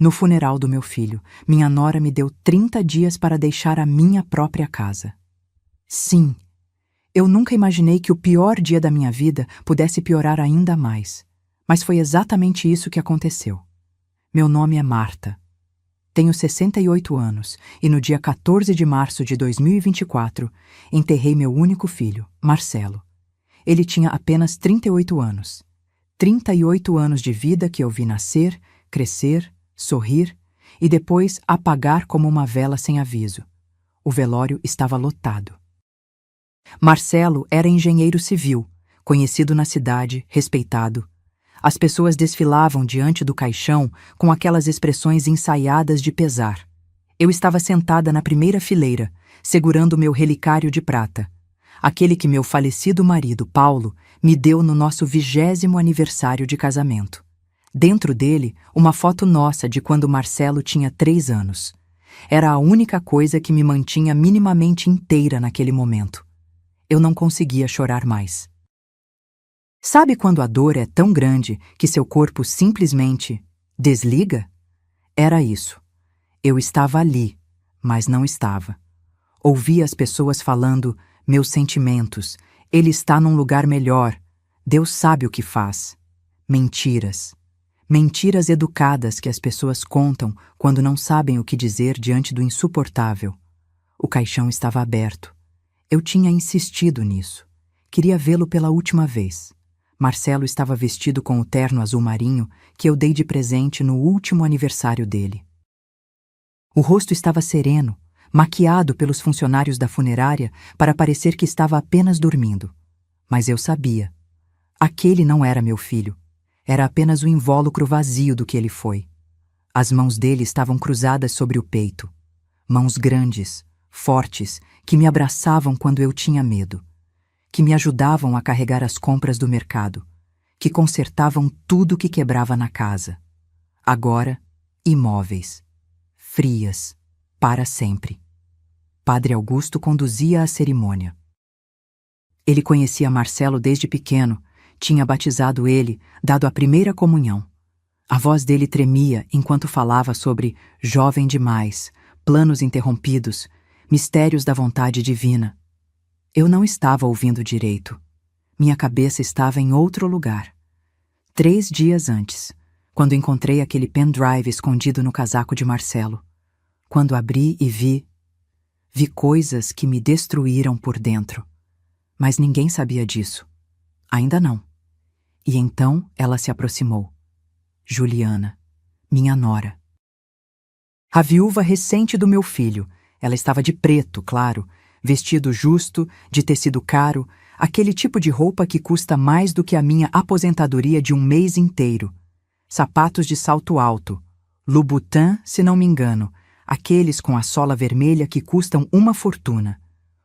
No funeral do meu filho, minha nora me deu 30 dias para deixar a minha própria casa. Sim, eu nunca imaginei que o pior dia da minha vida pudesse piorar ainda mais. Mas foi exatamente isso que aconteceu. Meu nome é Marta. Tenho 68 anos e no dia 14 de março de 2024 enterrei meu único filho, Marcelo. Ele tinha apenas 38 anos. 38 anos de vida que eu vi nascer, crescer, sorrir e depois apagar como uma vela sem aviso. O velório estava lotado. Marcelo era engenheiro civil, conhecido na cidade, respeitado. As pessoas desfilavam diante do caixão com aquelas expressões ensaiadas de pesar. Eu estava sentada na primeira fileira, segurando meu relicário de prata, aquele que meu falecido marido, Paulo, me deu no nosso 20º aniversário de casamento. Dentro dele, uma foto nossa de quando Marcelo tinha 3 anos. Era a única coisa que me mantinha minimamente inteira naquele momento. Eu não conseguia chorar mais. Sabe quando a dor é tão grande que seu corpo simplesmente desliga? Era isso. Eu estava ali, mas não estava. Ouvia as pessoas falando, meus sentimentos, ele está num lugar melhor, Deus sabe o que faz. Mentiras. Mentiras educadas que as pessoas contam quando não sabem o que dizer diante do insuportável. O caixão estava aberto. Eu tinha insistido nisso. Queria vê-lo pela última vez. Marcelo estava vestido com o terno azul marinho que eu dei de presente no último aniversário dele. O rosto estava sereno, maquiado pelos funcionários da funerária para parecer que estava apenas dormindo. Mas eu sabia. Aquele não era meu filho. Era apenas o invólucro vazio do que ele foi. As mãos dele estavam cruzadas sobre o peito. Mãos grandes, fortes, que me abraçavam quando eu tinha medo. Que me ajudavam a carregar as compras do mercado, que consertavam tudo que quebrava na casa. Agora, imóveis, frias, para sempre. Padre Augusto conduzia a cerimônia. Ele conhecia Marcelo desde pequeno, tinha batizado ele, dado a primeira comunhão. A voz dele tremia enquanto falava sobre jovem demais, planos interrompidos, mistérios da vontade divina. Eu não estava ouvindo direito. Minha cabeça estava em outro lugar. 3 dias antes, quando encontrei aquele pendrive escondido no casaco de Marcelo. Quando abri e vi coisas que me destruíram por dentro. Mas ninguém sabia disso. Ainda não. E então ela se aproximou. Juliana, minha nora. A viúva recente do meu filho. Ela estava de preto, claro, vestido justo, de tecido caro, aquele tipo de roupa que custa mais do que a minha aposentadoria de um mês inteiro. Sapatos de salto alto, Louboutin, se não me engano, aqueles com a sola vermelha que custam uma fortuna.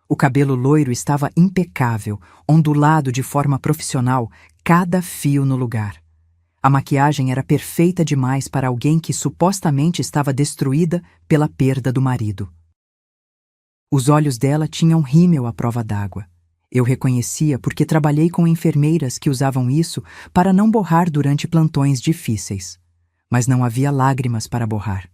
O cabelo loiro estava impecável, ondulado de forma profissional, cada fio no lugar. A maquiagem era perfeita demais para alguém que supostamente estava destruída pela perda do marido. Os olhos dela tinham rímel à prova d'água. Eu reconhecia porque trabalhei com enfermeiras que usavam isso para não borrar durante plantões difíceis. Mas não havia lágrimas para borrar.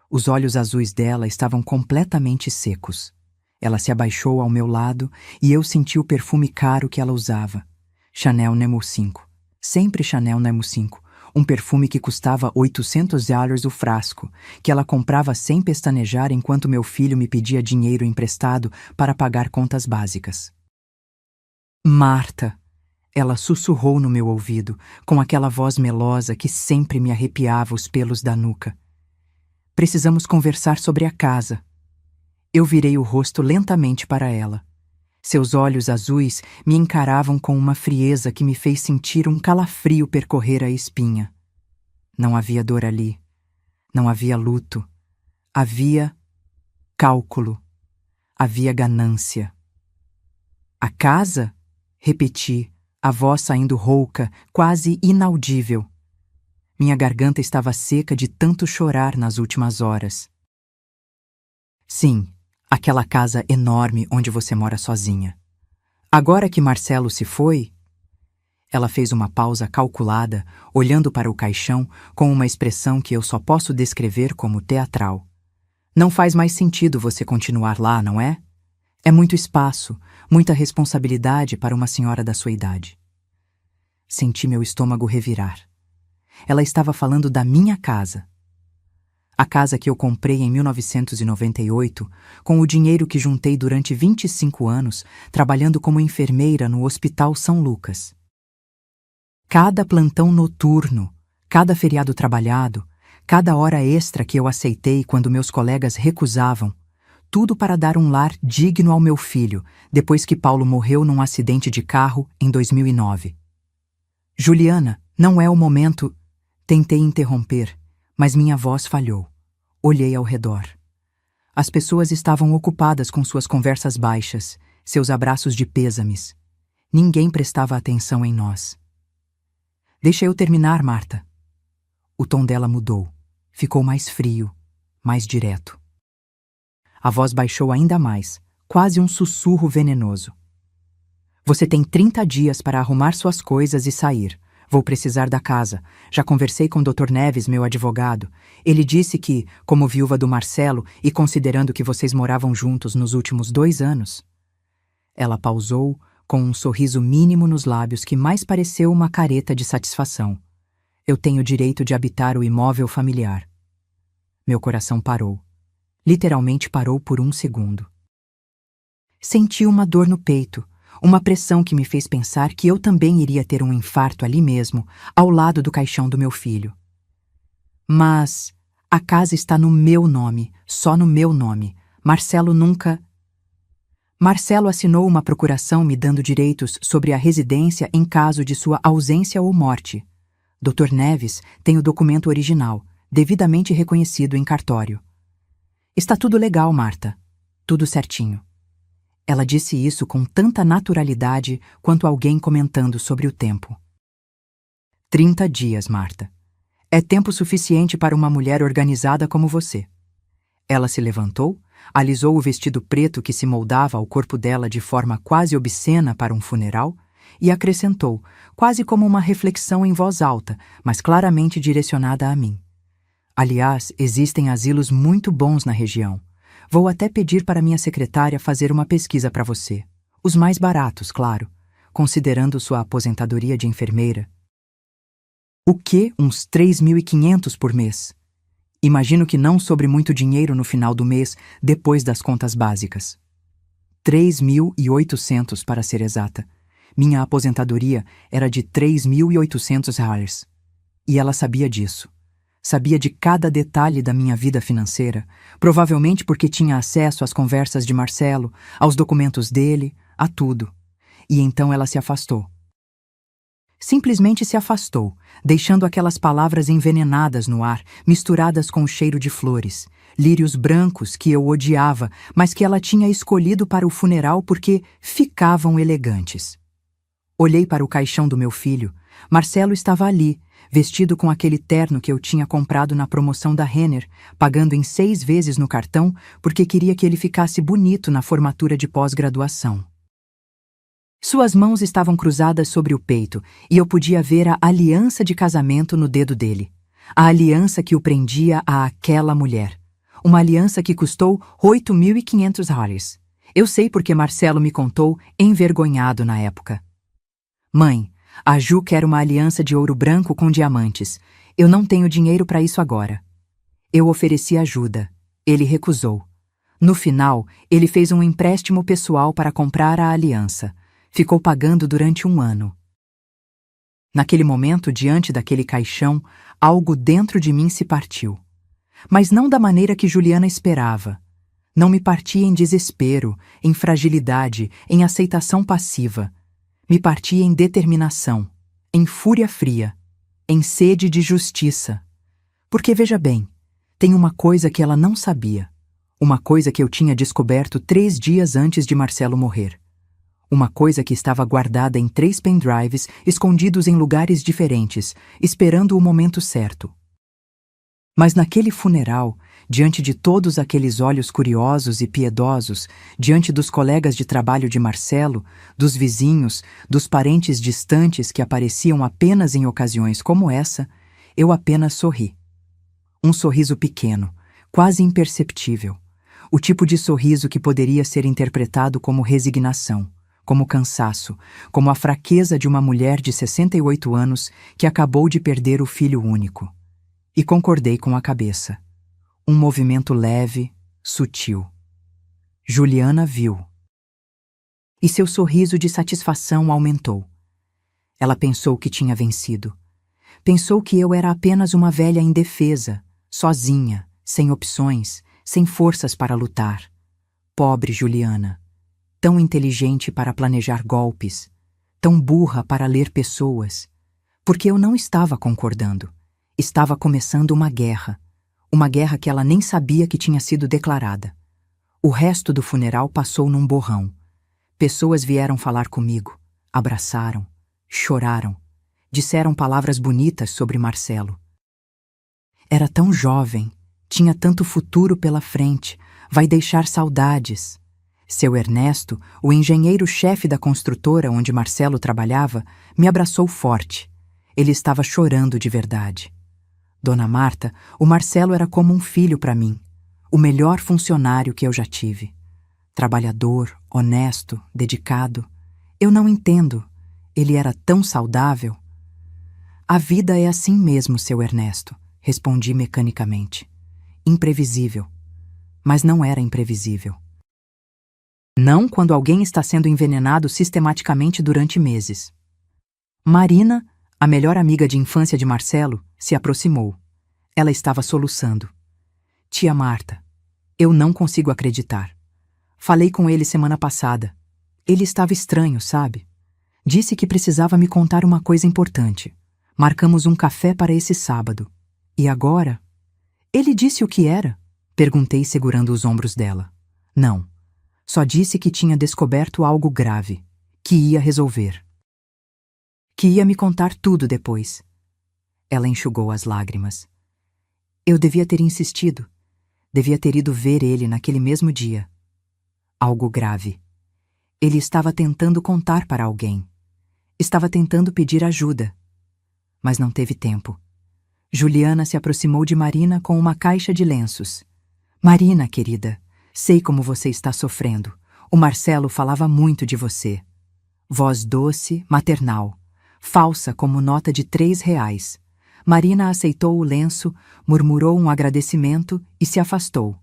Os olhos azuis dela estavam completamente secos. Ela se abaixou ao meu lado e eu senti o perfume caro que ela usava. Chanel Nemo 5. Sempre Chanel Nemo 5. Um perfume que custava $800 o frasco, que ela comprava sem pestanejar enquanto meu filho me pedia dinheiro emprestado para pagar contas básicas. Marta, ela sussurrou no meu ouvido, com aquela voz melosa que sempre me arrepiava os pelos da nuca. Precisamos conversar sobre a casa. Eu virei o rosto lentamente para ela. Seus olhos azuis me encaravam com uma frieza que me fez sentir um calafrio percorrer a espinha. Não havia dor ali. Não havia luto. Havia cálculo. Havia ganância. A casa? Repeti, a voz saindo rouca, quase inaudível. Minha garganta estava seca de tanto chorar nas últimas horas. Sim, aquela casa enorme onde você mora sozinha. Agora que Marcelo se foi, Ela fez uma pausa calculada, olhando para o caixão com uma expressão que eu só posso descrever como teatral. Não faz mais sentido você continuar lá, não é? É muito espaço, muita responsabilidade para uma senhora da sua idade. Senti meu estômago revirar. Ela estava falando da minha casa. A casa que eu comprei em 1998, com o dinheiro que juntei durante 25 anos, trabalhando como enfermeira no Hospital São Lucas. Cada plantão noturno, cada feriado trabalhado, cada hora extra que eu aceitei quando meus colegas recusavam, tudo para dar um lar digno ao meu filho, depois que Paulo morreu num acidente de carro em 2009. Juliana, não é o momento. Tentei interromper, mas minha voz falhou. Olhei ao redor. As pessoas estavam ocupadas com suas conversas baixas, seus abraços de pêsames. Ninguém prestava atenção em nós. Deixa eu terminar, Marta. O tom dela mudou. Ficou mais frio, mais direto. A voz baixou ainda mais, quase um sussurro venenoso. Você tem 30 dias para arrumar suas coisas e sair. Vou precisar da casa. Já conversei com o Dr. Neves, meu advogado. Ele disse que, como viúva do Marcelo e considerando que vocês moravam juntos nos últimos 2 anos... Ela pausou, com um sorriso mínimo nos lábios que mais pareceu uma careta de satisfação. Eu tenho direito de habitar o imóvel familiar. Meu coração parou. Literalmente parou por 1 segundo. Senti uma dor no peito, uma pressão que me fez pensar que eu também iria ter um infarto ali mesmo, ao lado do caixão do meu filho. Mas a casa está no meu nome, só no meu nome. Marcelo assinou uma procuração me dando direitos sobre a residência em caso de sua ausência ou morte. Dr. Neves tem o documento original, devidamente reconhecido em cartório. Está tudo legal, Marta. Tudo certinho. Ela disse isso com tanta naturalidade quanto alguém comentando sobre o tempo. 30 dias, Marta. É tempo suficiente para uma mulher organizada como você. Ela se levantou, alisou o vestido preto que se moldava ao corpo dela de forma quase obscena para um funeral e acrescentou, quase como uma reflexão em voz alta, mas claramente direcionada a mim. Aliás, existem asilos muito bons na região. Vou até pedir para minha secretária fazer uma pesquisa para você. Os mais baratos, claro, considerando sua aposentadoria de enfermeira. O quê? Uns 3.500 por mês? Imagino que não sobre muito dinheiro no final do mês, depois das contas básicas. 3.800 para ser exata. Minha aposentadoria era de $3.800. E ela sabia disso. Sabia de cada detalhe da minha vida financeira, provavelmente porque tinha acesso às conversas de Marcelo, aos documentos dele, a tudo. E então ela se afastou. Simplesmente se afastou, deixando aquelas palavras envenenadas no ar, misturadas com o cheiro de flores, lírios brancos que eu odiava, mas que ela tinha escolhido para o funeral porque ficavam elegantes. Olhei para o caixão do meu filho. Marcelo estava ali, vestido com aquele terno que eu tinha comprado na promoção da Renner, pagando em 6 vezes no cartão porque queria que ele ficasse bonito na formatura de pós-graduação. Suas mãos estavam cruzadas sobre o peito e eu podia ver a aliança de casamento no dedo dele. A aliança que o prendia a aquela mulher. Uma aliança que custou $8.500. Eu sei porque Marcelo me contou, envergonhado na época. Mãe, a Ju quer uma aliança de ouro branco com diamantes. Eu não tenho dinheiro para isso agora. Eu ofereci ajuda. Ele recusou. No final, ele fez um empréstimo pessoal para comprar a aliança. Ficou pagando durante 1 ano. Naquele momento, diante daquele caixão, algo dentro de mim se partiu. Mas não da maneira que Juliana esperava. Não me partia em desespero, em fragilidade, em aceitação passiva. Me partia em determinação, em fúria fria, em sede de justiça. Porque, veja bem, tem uma coisa que ela não sabia. Uma coisa que eu tinha descoberto 3 dias antes de Marcelo morrer. Uma coisa que estava guardada em 3 pendrives, escondidos em lugares diferentes, esperando o momento certo. Mas naquele funeral, diante de todos aqueles olhos curiosos e piedosos, diante dos colegas de trabalho de Marcelo, dos vizinhos, dos parentes distantes que apareciam apenas em ocasiões como essa, eu apenas sorri. Um sorriso pequeno, quase imperceptível. O tipo de sorriso que poderia ser interpretado como resignação, como cansaço, como a fraqueza de uma mulher de 68 anos que acabou de perder o filho único. E concordei com a cabeça. Um movimento leve, sutil. Juliana viu. E seu sorriso de satisfação aumentou. Ela pensou que tinha vencido. Pensou que eu era apenas uma velha indefesa, sozinha, sem opções, sem forças para lutar. Pobre Juliana. Tão inteligente para planejar golpes, tão burra para ler pessoas. Porque eu não estava concordando. Estava começando uma guerra que ela nem sabia que tinha sido declarada. O resto do funeral passou num borrão. Pessoas vieram falar comigo, abraçaram, choraram, disseram palavras bonitas sobre Marcelo. Era tão jovem, tinha tanto futuro pela frente, vai deixar saudades. Seu Ernesto, o engenheiro-chefe da construtora onde Marcelo trabalhava, me abraçou forte. Ele estava chorando de verdade. Dona Marta, o Marcelo era como um filho para mim, o melhor funcionário que eu já tive. Trabalhador, honesto, dedicado. Eu não entendo. Ele era tão saudável. A vida é assim mesmo, seu Ernesto, respondi mecanicamente. Imprevisível. Mas não era imprevisível. Não quando alguém está sendo envenenado sistematicamente durante meses. Marina, a melhor amiga de infância de Marcelo, se aproximou. Ela estava soluçando. Tia Marta, eu não consigo acreditar. Falei com ele semana passada. Ele estava estranho, sabe? Disse que precisava me contar uma coisa importante. Marcamos um café para esse sábado. E agora? Ele disse o que era? Perguntei segurando os ombros dela. Não. Só disse que tinha descoberto algo grave, que ia resolver. Que ia me contar tudo depois. Ela enxugou as lágrimas. Eu devia ter insistido. Devia ter ido ver ele naquele mesmo dia. Algo grave. Ele estava tentando contar para alguém. Estava tentando pedir ajuda. Mas não teve tempo. Juliana se aproximou de Marina com uma caixa de lenços. Marina, querida, sei como você está sofrendo. O Marcelo falava muito de você. Voz doce, maternal. Falsa como nota de R$3. Marina aceitou o lenço, murmurou um agradecimento e se afastou.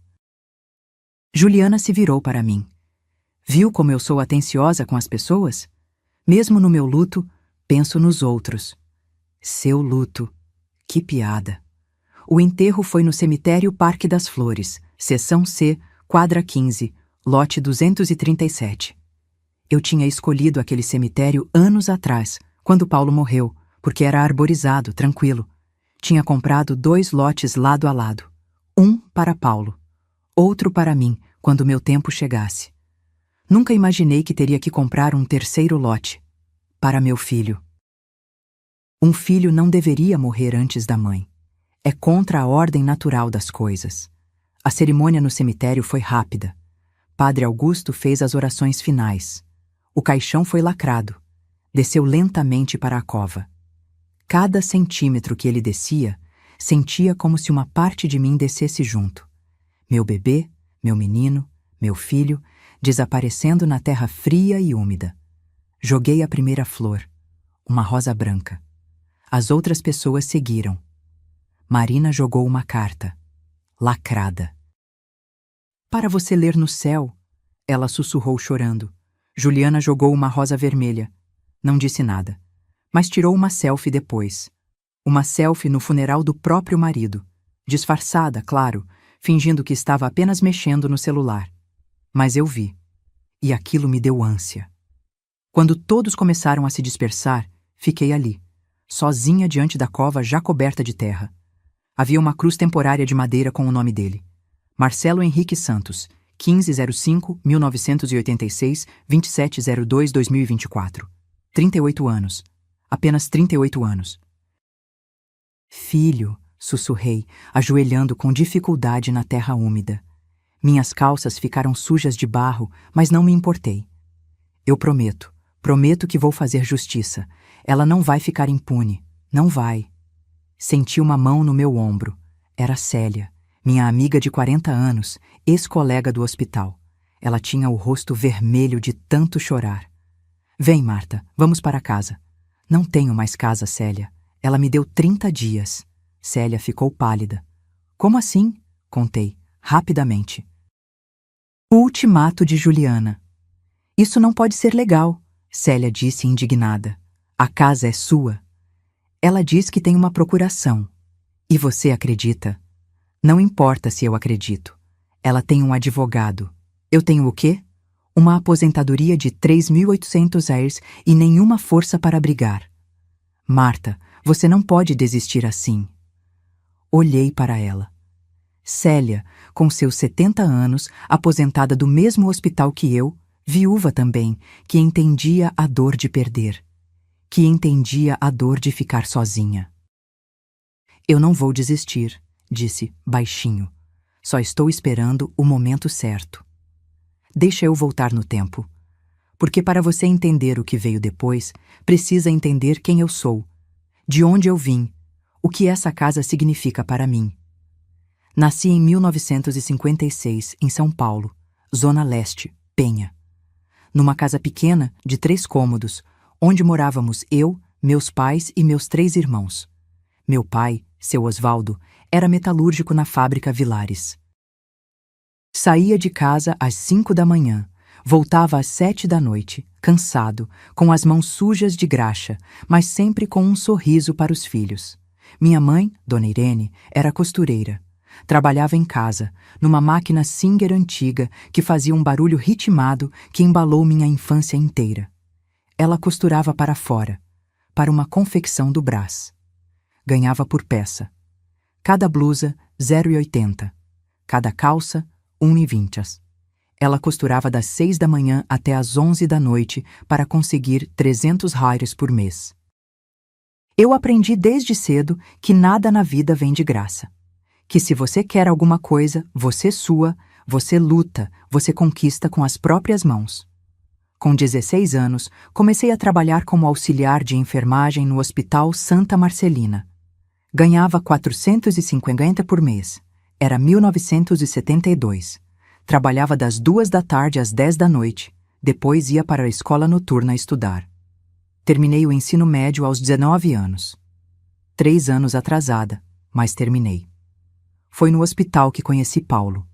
Juliana se virou para mim. Viu como eu sou atenciosa com as pessoas? Mesmo no meu luto, penso nos outros. Seu luto. Que piada. O enterro foi no cemitério Parque das Flores, seção C, quadra 15, lote 237. Eu tinha escolhido aquele cemitério anos atrás, quando Paulo morreu, porque era arborizado, tranquilo. Tinha comprado 2 lotes lado a lado. Um para Paulo, outro para mim, quando meu tempo chegasse. Nunca imaginei que teria que comprar um 3º lote. Para meu filho. Um filho não deveria morrer antes da mãe. É contra a ordem natural das coisas. A cerimônia no cemitério foi rápida. Padre Augusto fez as orações finais. O caixão foi lacrado. Desceu lentamente para a cova. Cada centímetro que ele descia, sentia como se uma parte de mim descesse junto. Meu bebê, meu menino, meu filho, desaparecendo na terra fria e úmida. Joguei a primeira flor, uma rosa branca. As outras pessoas seguiram. Marina jogou uma carta, lacrada. Para você ler no céu, ela sussurrou chorando. Juliana jogou uma rosa vermelha. Não disse nada, mas tirou uma selfie depois. Uma selfie no funeral do próprio marido. Disfarçada, claro, fingindo que estava apenas mexendo no celular. Mas eu vi. E aquilo me deu ânsia. Quando todos começaram a se dispersar, fiquei ali, sozinha diante da cova já coberta de terra. Havia uma cruz temporária de madeira com o nome dele. Marcelo Henrique Santos, 1505-1986, 2702-2024. 38 anos. Apenas 38 anos. Filho, sussurrei, ajoelhando com dificuldade na terra úmida. Minhas calças ficaram sujas de barro, mas não me importei. Eu prometo que vou fazer justiça. Ela não vai ficar impune, não vai. Senti uma mão no meu ombro. Era Célia, minha amiga de 40 anos, ex-colega do hospital. Ela tinha o rosto vermelho de tanto chorar. Vem, Marta, vamos para casa. Não tenho mais casa, Célia. Ela me deu 30 dias. Célia ficou pálida. Como assim? Contei, rapidamente. O ultimato de Juliana. Isso não pode ser legal, Célia disse indignada. A casa é sua. Ela diz que tem uma procuração. E você acredita? Não importa se eu acredito. Ela tem um advogado. Eu tenho o quê? Uma aposentadoria de 3.800 airs e nenhuma força para brigar. Marta, você não pode desistir assim. Olhei para ela. Célia, com seus 70 anos, aposentada do mesmo hospital que eu, viúva também, que entendia a dor de perder. Que entendia a dor de ficar sozinha. Eu não vou desistir, disse, baixinho. Só estou esperando o momento certo. Deixa eu voltar no tempo. Porque para você entender o que veio depois, precisa entender quem eu sou, de onde eu vim, o que essa casa significa para mim. Nasci em 1956, em São Paulo, Zona Leste, Penha. Numa casa pequena, de 3 cômodos, onde morávamos eu, meus pais e meus 3 irmãos. Meu pai, seu Osvaldo, era metalúrgico na fábrica Vilares. Saía de casa às 5 da manhã, voltava às 7 da noite, cansado, com as mãos sujas de graxa, mas sempre com um sorriso para os filhos. Minha mãe, Dona Irene, era costureira. Trabalhava em casa, numa máquina Singer antiga que fazia um barulho ritmado que embalou minha infância inteira. Ela costurava para fora, para uma confecção do Brás. Ganhava por peça. Cada blusa, 0,80. Cada calça, 1,20. Ela costurava das 6 da manhã até às 11 da noite para conseguir 300 hairs por mês. Eu aprendi desde cedo que nada na vida vem de graça. Que se você quer alguma coisa, você sua, você luta, você conquista com as próprias mãos. Com 16 anos, comecei a trabalhar como auxiliar de enfermagem no Hospital Santa Marcelina. Ganhava 450 por mês. Era 1972. Trabalhava das 2 da tarde às 10 da noite. Depois ia para a escola noturna estudar. Terminei o ensino médio aos 19 anos. 3 anos atrasada, mas terminei. Foi no hospital que conheci Paulo.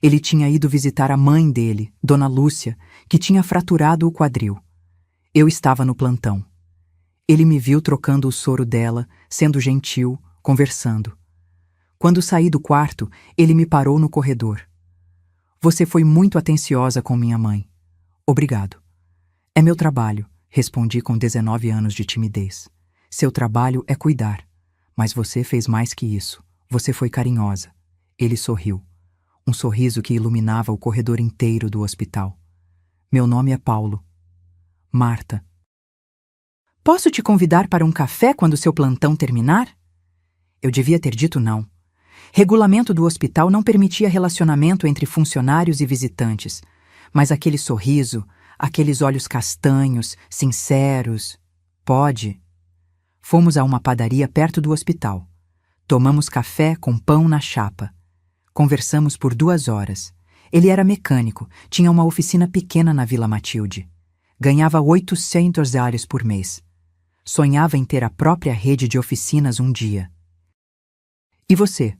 Ele tinha ido visitar a mãe dele, Dona Lúcia, que tinha fraturado o quadril. Eu estava no plantão. Ele me viu trocando o soro dela, sendo gentil, conversando. Quando saí do quarto, ele me parou no corredor. Você foi muito atenciosa com minha mãe. Obrigado. É meu trabalho, respondi com 19 anos de timidez. Seu trabalho é cuidar. Mas você fez mais que isso. Você foi carinhosa. Ele sorriu. Um sorriso que iluminava o corredor inteiro do hospital. Meu nome é Paulo. Marta. Posso te convidar para um café quando seu plantão terminar? Eu devia ter dito não. Regulamento do hospital não permitia relacionamento entre funcionários e visitantes, mas aquele sorriso, aqueles olhos castanhos, sinceros... Pode. Fomos a uma padaria perto do hospital. Tomamos café com pão na chapa. Conversamos por 2 horas. Ele era mecânico, tinha uma oficina pequena na Vila Matilde. Ganhava 800 airs por mês. Sonhava em ter a própria rede de oficinas um dia. E você?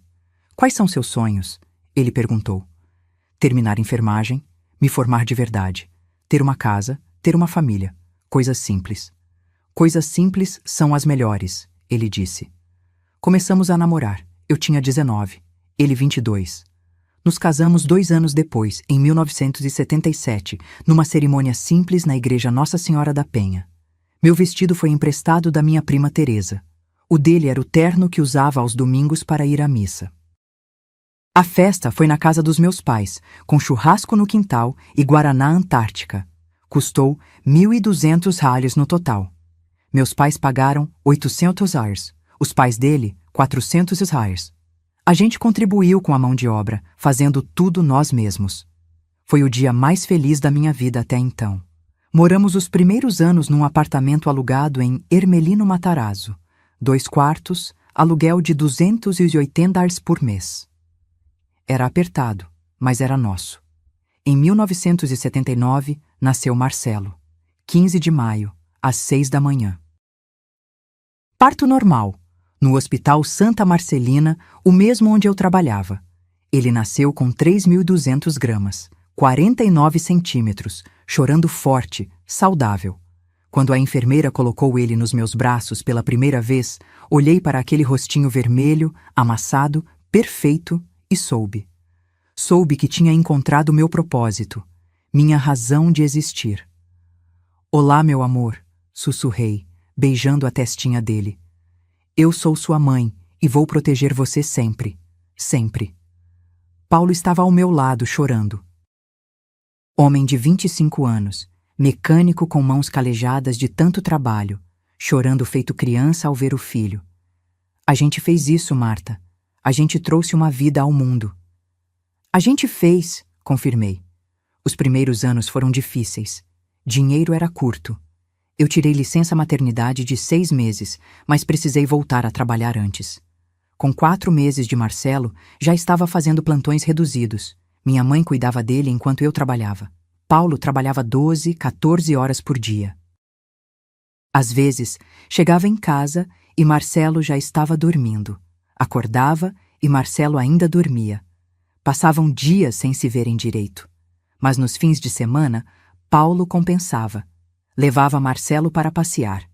Quais são seus sonhos? Ele perguntou. Terminar enfermagem, me formar de verdade, ter uma casa, ter uma família. Coisas simples. Coisas simples são as melhores, ele disse. Começamos a namorar. Eu tinha 19, ele 22. Nos casamos 2 anos depois, em 1977, numa cerimônia simples na igreja Nossa Senhora da Penha. Meu vestido foi emprestado da minha prima Teresa. O dele era o terno que usava aos domingos para ir à missa. A festa foi na casa dos meus pais, com churrasco no quintal e guaraná Antártica. Custou 1.200 airs no total. Meus pais pagaram 800 airs. Os pais dele, 400 reais. A gente contribuiu com a mão de obra, fazendo tudo nós mesmos. Foi o dia mais feliz da minha vida até então. Moramos os primeiros anos num apartamento alugado em Ermelino Matarazzo. 2 quartos, aluguel de 280 reais por mês. Era apertado, mas era nosso. Em 1979, nasceu Marcelo. 15 de maio, às 6 da manhã. Parto normal, no Hospital Santa Marcelina, o mesmo onde eu trabalhava. Ele nasceu com 3.200 gramas, 49 centímetros, chorando forte, saudável. Quando a enfermeira colocou ele nos meus braços pela primeira vez, olhei para aquele rostinho vermelho, amassado, perfeito e soube. Soube que tinha encontrado meu propósito, minha razão de existir. Olá, meu amor, sussurrei, beijando a testinha dele. Eu sou sua mãe e vou proteger você sempre, sempre. Paulo estava ao meu lado, chorando. Homem de 25 anos, mecânico com mãos calejadas de tanto trabalho, chorando feito criança ao ver o filho. A gente fez isso, Marta. A gente trouxe uma vida ao mundo. A gente fez, confirmei. Os primeiros anos foram difíceis. Dinheiro era curto. Eu tirei licença maternidade de 6 meses, mas precisei voltar a trabalhar antes. Com 4 meses de Marcelo, já estava fazendo plantões reduzidos. Minha mãe cuidava dele enquanto eu trabalhava. Paulo trabalhava 12, 14 horas por dia. Às vezes, chegava em casa e Marcelo já estava dormindo. Acordava e Marcelo ainda dormia. Passavam dias sem se verem direito. Mas nos fins de semana, Paulo compensava. Levava Marcelo para passear.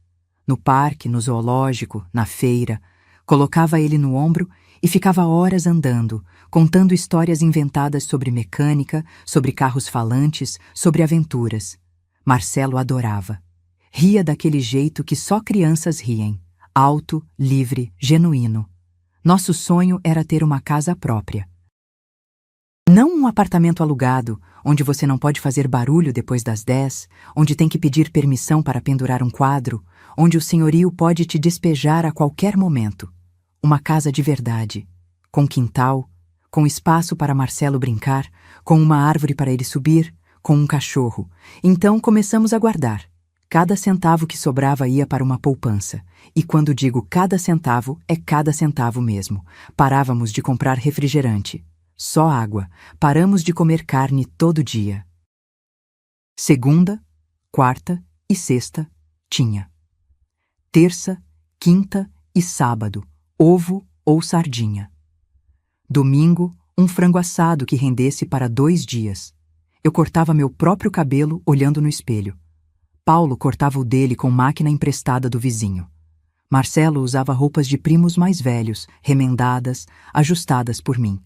No parque, no zoológico, na feira. Colocava ele no ombro e ficava horas andando, contando histórias inventadas sobre mecânica, sobre carros falantes, sobre aventuras. Marcelo adorava. Ria daquele jeito que só crianças riem. Alto, livre, genuíno. Nosso sonho era ter uma casa própria. Não um apartamento alugado, onde você não pode fazer barulho depois das 10, onde tem que pedir permissão para pendurar um quadro, onde o senhorio pode te despejar a qualquer momento. Uma casa de verdade, com quintal, com espaço para Marcelo brincar, com uma árvore para ele subir, com um cachorro. Então começamos a guardar. Cada centavo que sobrava ia para uma poupança. E quando digo cada centavo, é cada centavo mesmo. Parávamos de comprar refrigerante. Só água. Paramos de comer carne todo dia. Segunda, quarta e sexta, tinha. Terça, quinta e sábado, ovo ou sardinha. Domingo, um frango assado que rendesse para 2 dias. Eu cortava meu próprio cabelo olhando no espelho. Paulo cortava o dele com máquina emprestada do vizinho. Marcelo usava roupas de primos mais velhos, remendadas, ajustadas por mim.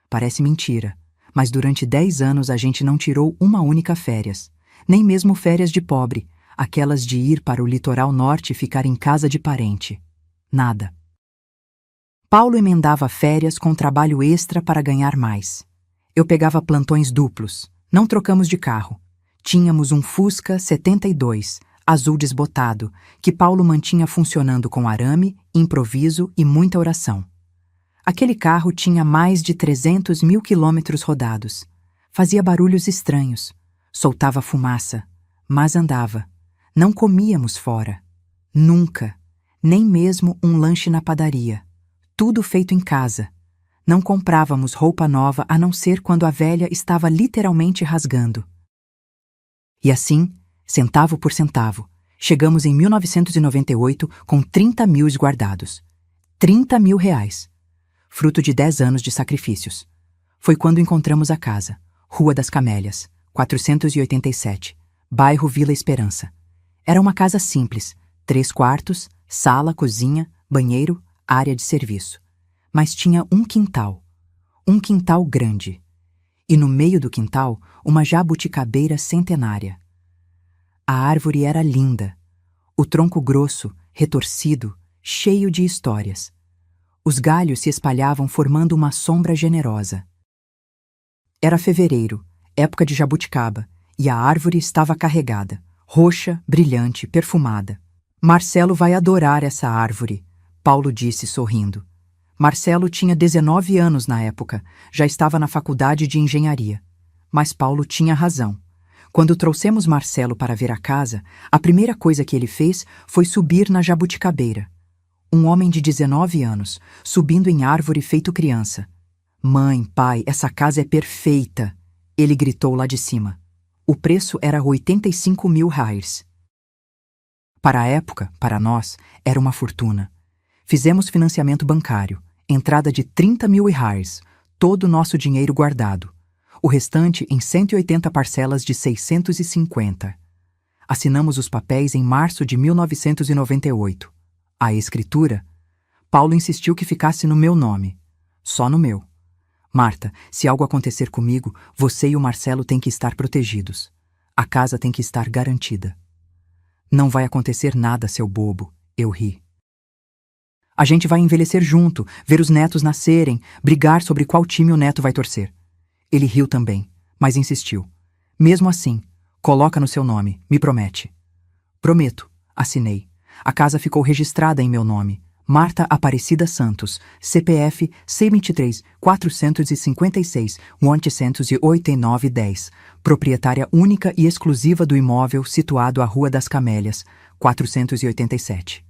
Parece mentira, mas durante 10 anos a gente não tirou uma única férias. Nem mesmo férias de pobre, aquelas de ir para o litoral norte e ficar em casa de parente. Nada. Paulo emendava férias com trabalho extra para ganhar mais. Eu pegava plantões duplos. Não trocamos de carro. Tínhamos um Fusca 72, azul desbotado, que Paulo mantinha funcionando com arame, improviso e muita oração. Aquele carro tinha mais de 300 mil quilômetros rodados. Fazia barulhos estranhos. Soltava fumaça. Mas andava. Não comíamos fora. Nunca. Nem mesmo um lanche na padaria. Tudo feito em casa. Não comprávamos roupa nova a não ser quando a velha estava literalmente rasgando. E assim, centavo por centavo, chegamos em 1998 com 30 mil esguardados. 30 mil reais. Fruto de 10 anos de sacrifícios. Foi quando encontramos a casa, Rua das Camélias, 487, bairro Vila Esperança. Era uma casa simples, 3 quartos, sala, cozinha, banheiro, área de serviço. Mas tinha um quintal grande. E no meio do quintal, uma jabuticabeira centenária. A árvore era linda. O tronco grosso, retorcido, cheio de histórias. Os galhos se espalhavam formando uma sombra generosa. Era fevereiro, época de jabuticaba, e a árvore estava carregada, roxa, brilhante, perfumada. Marcelo vai adorar essa árvore, Paulo disse sorrindo. Marcelo tinha 19 anos na época, já estava na faculdade de engenharia. Mas Paulo tinha razão. Quando trouxemos Marcelo para ver a casa, a primeira coisa que ele fez foi subir na jabuticabeira. Um homem de 19 anos, subindo em árvore feito criança. Mãe, pai, essa casa é perfeita, ele gritou lá de cima. O preço era 85 mil reais. Para a época, para nós, era uma fortuna. Fizemos financiamento bancário, entrada de 30 mil reais, todo o nosso dinheiro guardado. O restante em 180 parcelas de 650. Assinamos os papéis em março de 1998. A escritura? Paulo insistiu que ficasse no meu nome. Só no meu. Marta, se algo acontecer comigo, você e o Marcelo têm que estar protegidos. A casa tem que estar garantida. Não vai acontecer nada, seu bobo, eu ri. A gente vai envelhecer junto, ver os netos nascerem, brigar sobre qual time o neto vai torcer. Ele riu também, mas insistiu. Mesmo assim, coloca no seu nome, me promete. Prometo, assinei. A casa ficou registrada em meu nome. Marta Aparecida Santos, CPF 623 456 889 10, proprietária única e exclusiva do imóvel situado à Rua das Camélias, 487.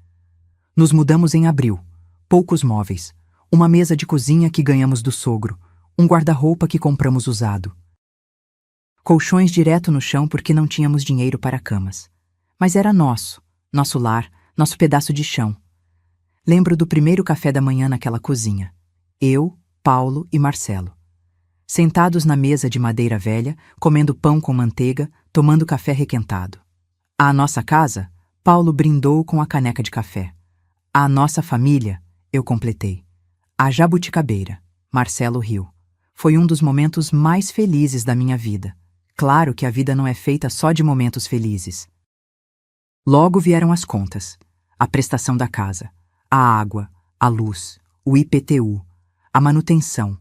Nos mudamos em abril. Poucos móveis. Uma mesa de cozinha que ganhamos do sogro. Um guarda-roupa que compramos usado. Colchões direto no chão porque não tínhamos dinheiro para camas. Mas era nosso lar, nosso pedaço de chão. Lembro do primeiro café da manhã naquela cozinha. Eu, Paulo e Marcelo. Sentados na mesa de madeira velha, comendo pão com manteiga, tomando café requentado. À nossa casa, Paulo brindou com a caneca de café. À nossa família, eu completei. A jabuticabeira, Marcelo riu. Foi um dos momentos mais felizes da minha vida. Claro que a vida não é feita só de momentos felizes. Logo vieram as contas. A prestação da casa, a água, a luz, o IPTU, a manutenção,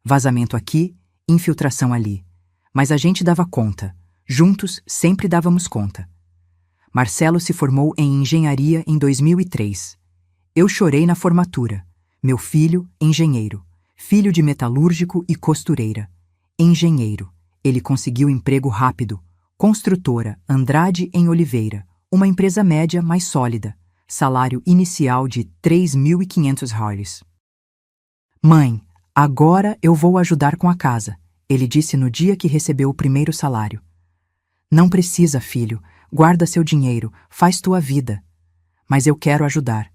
vazamento aqui, infiltração ali. Mas a gente dava conta. Juntos sempre dávamos conta. Marcelo se formou em engenharia em 2003. Eu chorei na formatura. Meu filho, engenheiro. Filho de metalúrgico e costureira. Engenheiro. Ele conseguiu emprego rápido. Construtora Andrade em Oliveira. Uma empresa média mais sólida. Salário inicial de 3.500 reais. Mãe, agora eu vou ajudar com a casa, ele disse no dia que recebeu o primeiro salário. Não precisa, filho. Guarda seu dinheiro, faz tua vida. Mas eu quero ajudar.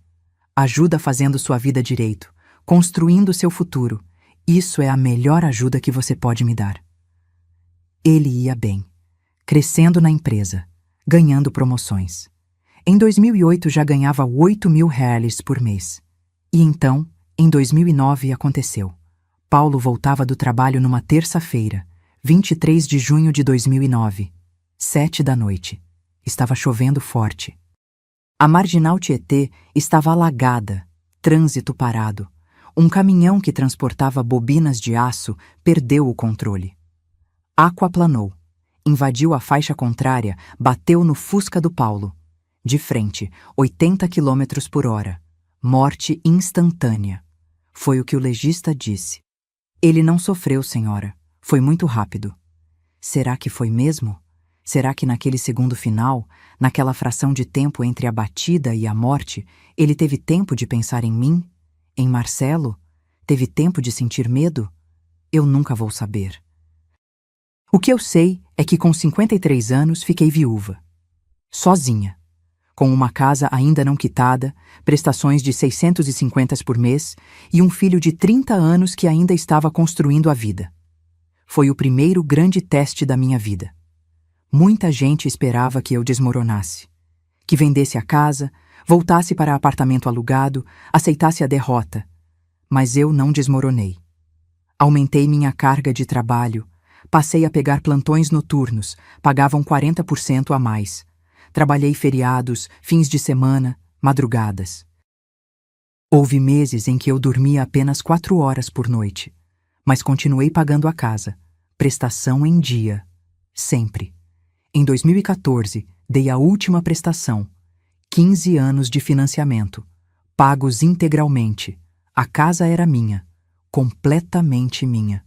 Ajuda fazendo sua vida direito, construindo seu futuro. Isso é a melhor ajuda que você pode me dar. Ele ia bem, crescendo na empresa, ganhando promoções. Em 2008 já ganhava 8 mil reais por mês. E então, em 2009 aconteceu. Paulo voltava do trabalho numa terça-feira, 23 de junho de 2009, 19h. Estava chovendo forte. A Marginal Tietê estava alagada, trânsito parado. Um caminhão que transportava bobinas de aço perdeu o controle. Aquaplanou, invadiu a faixa contrária, bateu no Fusca do Paulo. De frente, 80 km por hora. Morte instantânea. Foi o que o legista disse. Ele não sofreu, senhora. Foi muito rápido. Será que foi mesmo? Será que naquele segundo final, naquela fração de tempo entre a batida e a morte, ele teve tempo de pensar em mim? Em Marcelo? Teve tempo de sentir medo? Eu nunca vou saber. O que eu sei é que com 53 anos fiquei viúva. Sozinha. Com uma casa ainda não quitada, prestações de 650 por mês e um filho de 30 anos que ainda estava construindo a vida. Foi o primeiro grande teste da minha vida. Muita gente esperava que eu desmoronasse, que vendesse a casa, voltasse para apartamento alugado, aceitasse a derrota. Mas eu não desmoronei. Aumentei minha carga de trabalho, passei a pegar plantões noturnos, pagavam 40% a mais. Trabalhei feriados, fins de semana, madrugadas. Houve meses em que eu dormia apenas 4 horas por noite, mas continuei pagando a casa, prestação em dia, sempre. Em 2014, dei a última prestação, 15 anos de financiamento, pagos integralmente, A casa era minha, completamente minha.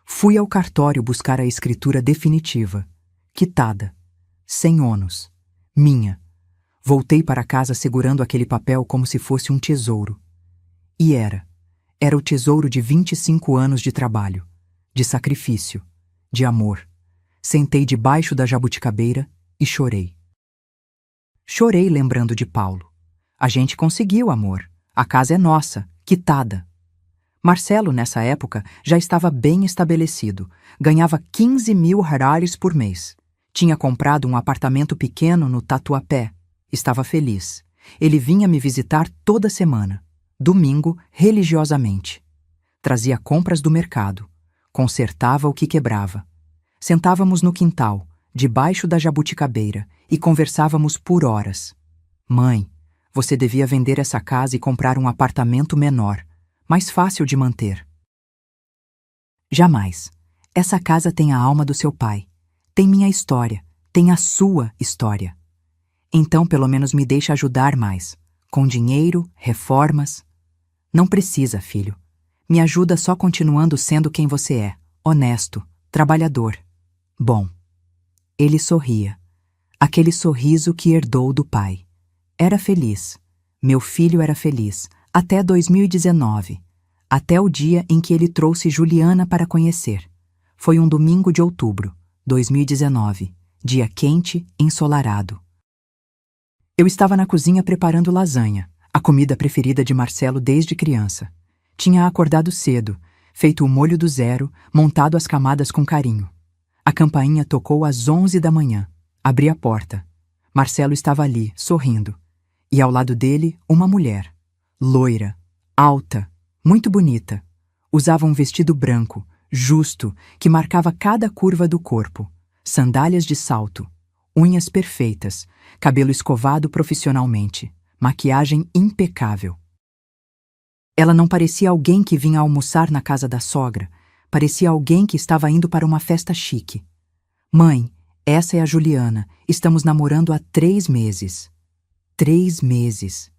Fui ao cartório buscar a escritura definitiva, quitada, sem ônus, minha. Voltei para casa segurando aquele papel como se fosse um tesouro. E era o tesouro de 25 anos de trabalho, de sacrifício, de amor. Sentei debaixo da jabuticabeira e chorei. Chorei lembrando de Paulo. A gente conseguiu, amor. A casa é nossa, quitada. Marcelo, nessa época, já estava bem estabelecido. Ganhava 15.000 reais por mês. Tinha comprado um apartamento pequeno no Tatuapé. Estava feliz. Ele vinha me visitar toda semana. Domingo, religiosamente. Trazia compras do mercado. Consertava o que quebrava. Sentávamos no quintal, debaixo da jabuticabeira, e conversávamos por horas. Mãe, você devia vender essa casa e comprar um apartamento menor, mais fácil de manter. Jamais. Essa casa tem a alma do seu pai. Tem minha história. Tem a sua história. Então, pelo menos me deixa ajudar mais. Com dinheiro, reformas. Não precisa, filho. Me ajuda só continuando sendo quem você é. Honesto, trabalhador. Bom. Ele sorria. Aquele sorriso que herdou do pai. Era feliz. Meu filho era feliz. Até 2019. Até o dia em que ele trouxe Juliana para conhecer. Foi um domingo de outubro, 2019. Dia quente, ensolarado. Eu estava na cozinha preparando lasanha, a comida preferida de Marcelo desde criança. Tinha acordado cedo, feito o molho do zero, montado as camadas com carinho. A campainha tocou às 11 da manhã. Abri a porta. Marcelo estava ali, sorrindo. E ao lado dele, uma mulher. Loira, alta, muito bonita. Usava um vestido branco, justo, que marcava cada curva do corpo. Sandálias de salto. Unhas perfeitas, cabelo escovado profissionalmente, maquiagem impecável. Ela não parecia alguém que vinha almoçar na casa da sogra, parecia alguém que estava indo para uma festa chique. Mãe, essa é a Juliana, estamos namorando há 3 meses. 3 meses.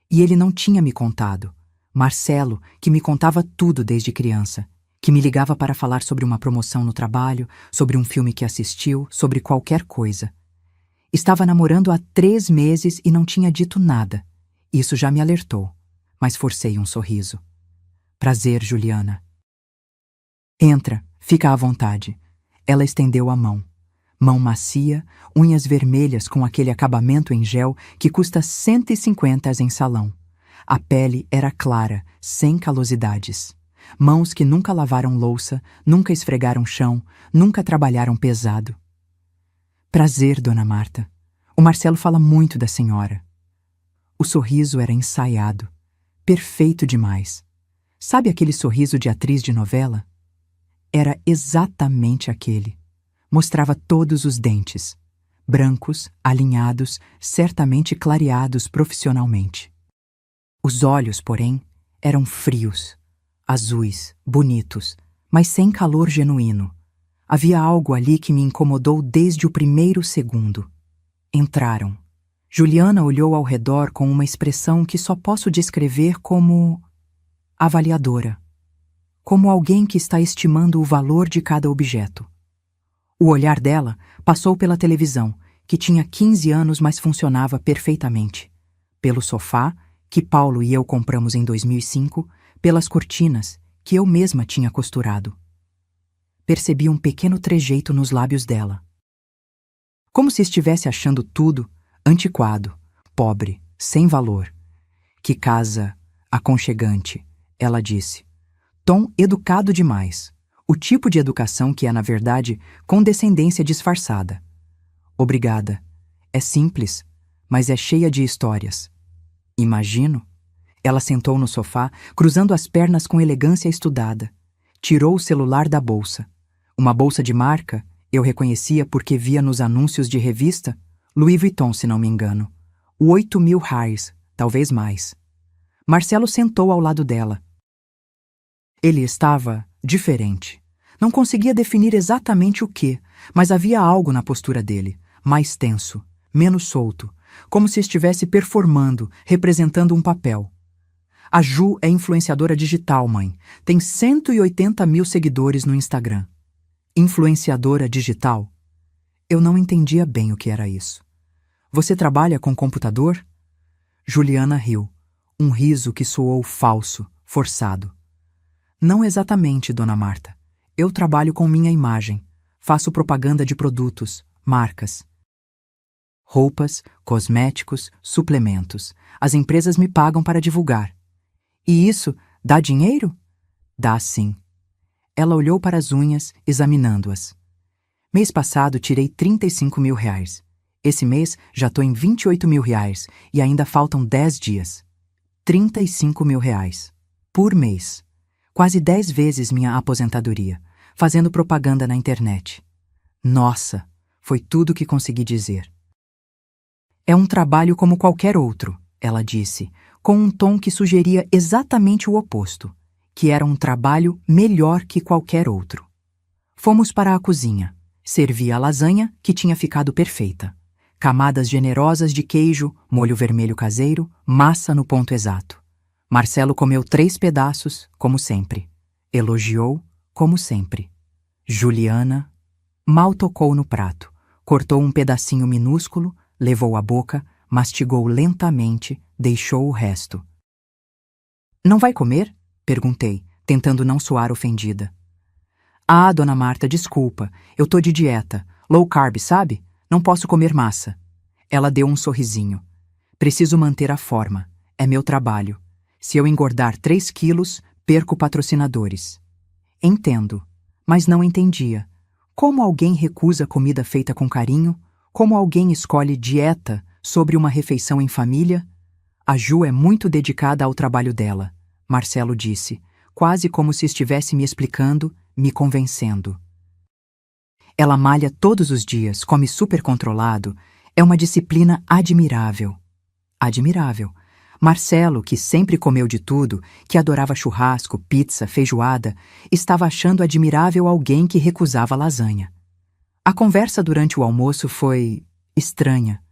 E ele não tinha me contado. Marcelo, que me contava tudo desde criança, que me ligava para falar sobre uma promoção no trabalho, sobre um filme que assistiu, sobre qualquer coisa. Estava namorando há 3 meses e não tinha dito nada. Isso já me alertou, mas forcei um sorriso. Prazer, Juliana. Entra, fica à vontade. Ela estendeu a mão. Mão macia, unhas vermelhas com aquele acabamento em gel que custa 150 em salão. A pele era clara, sem calosidades. Mãos que nunca lavaram louça, nunca esfregaram chão, nunca trabalharam pesado. Prazer, dona Marta. O Marcelo fala muito da senhora. O sorriso era ensaiado, perfeito demais. Sabe aquele sorriso de atriz de novela? Era exatamente aquele. Mostrava todos os dentes, brancos, alinhados, certamente clareados profissionalmente. Os olhos, porém, eram frios, azuis, bonitos, mas sem calor genuíno. Havia algo ali que me incomodou desde o primeiro segundo. Entraram. Juliana olhou ao redor com uma expressão que só posso descrever como avaliadora, como alguém que está estimando o valor de cada objeto. O olhar dela passou pela televisão, que tinha 15 anos, mas funcionava perfeitamente. Pelo sofá, que Paulo e eu compramos em 2005, pelas cortinas, que eu mesma tinha costurado. Percebi um pequeno trejeito nos lábios dela. Como se estivesse achando tudo antiquado, pobre, sem valor. Que casa aconchegante, ela disse. Tom educado demais. O tipo de educação que é, na verdade, condescendência disfarçada. Obrigada. É simples, mas é cheia de histórias. Imagino. Ela sentou no sofá, cruzando as pernas com elegância estudada. Tirou o celular da bolsa. Uma bolsa de marca, eu reconhecia porque via nos anúncios de revista, Louis Vuitton, se não me engano. 8.000 reais, talvez mais. Marcelo sentou ao lado dela. Ele estava diferente. Não conseguia definir exatamente o que, mas havia algo na postura dele, mais tenso, menos solto, como se estivesse performando, representando um papel. A Ju é influenciadora digital, mãe. Tem 180 mil seguidores no Instagram. Influenciadora digital? Eu não entendia bem o que era isso. Você trabalha com computador? Juliana riu. Um riso que soou falso, forçado. Não exatamente, dona Marta. Eu trabalho com minha imagem. Faço propaganda de produtos, marcas. Roupas, cosméticos, suplementos. As empresas me pagam para divulgar. E isso dá dinheiro? Dá sim. Ela olhou para as unhas, examinando-as. Mês passado tirei R$ 35.000. Esse mês já estou em R$ 28.000 e ainda faltam 10 dias. R$ 35.000. Por mês. Quase 10 vezes minha aposentadoria, fazendo propaganda na internet. Nossa, foi tudo que consegui dizer. É um trabalho como qualquer outro, ela disse, com um tom que sugeria exatamente o oposto, que era um trabalho melhor que qualquer outro. Fomos para a cozinha. Servi a lasanha, que tinha ficado perfeita. Camadas generosas de queijo, molho vermelho caseiro, massa no ponto exato. Marcelo comeu 3 pedaços, como sempre. Elogiou, como sempre. Juliana mal tocou no prato. Cortou um pedacinho minúsculo, levou à boca, mastigou lentamente, deixou o resto. Não vai comer? Perguntei, tentando não soar ofendida. Ah, dona Marta, desculpa. Eu tô de dieta. Low carb, sabe? Não posso comer massa. Ela deu um sorrisinho. Preciso manter a forma. É meu trabalho. Se eu engordar 3 quilos, perco patrocinadores. Entendo, mas não entendia. Como alguém recusa comida feita com carinho? Como alguém escolhe dieta sobre uma refeição em família? A Ju é muito dedicada ao trabalho dela, Marcelo disse, quase como se estivesse me explicando, me convencendo. Ela malha todos os dias, come super controlado. É uma disciplina admirável. Admirável. Marcelo, que sempre comeu de tudo, que adorava churrasco, pizza, feijoada, estava achando admirável alguém que recusava lasanha. A conversa durante o almoço foi estranha.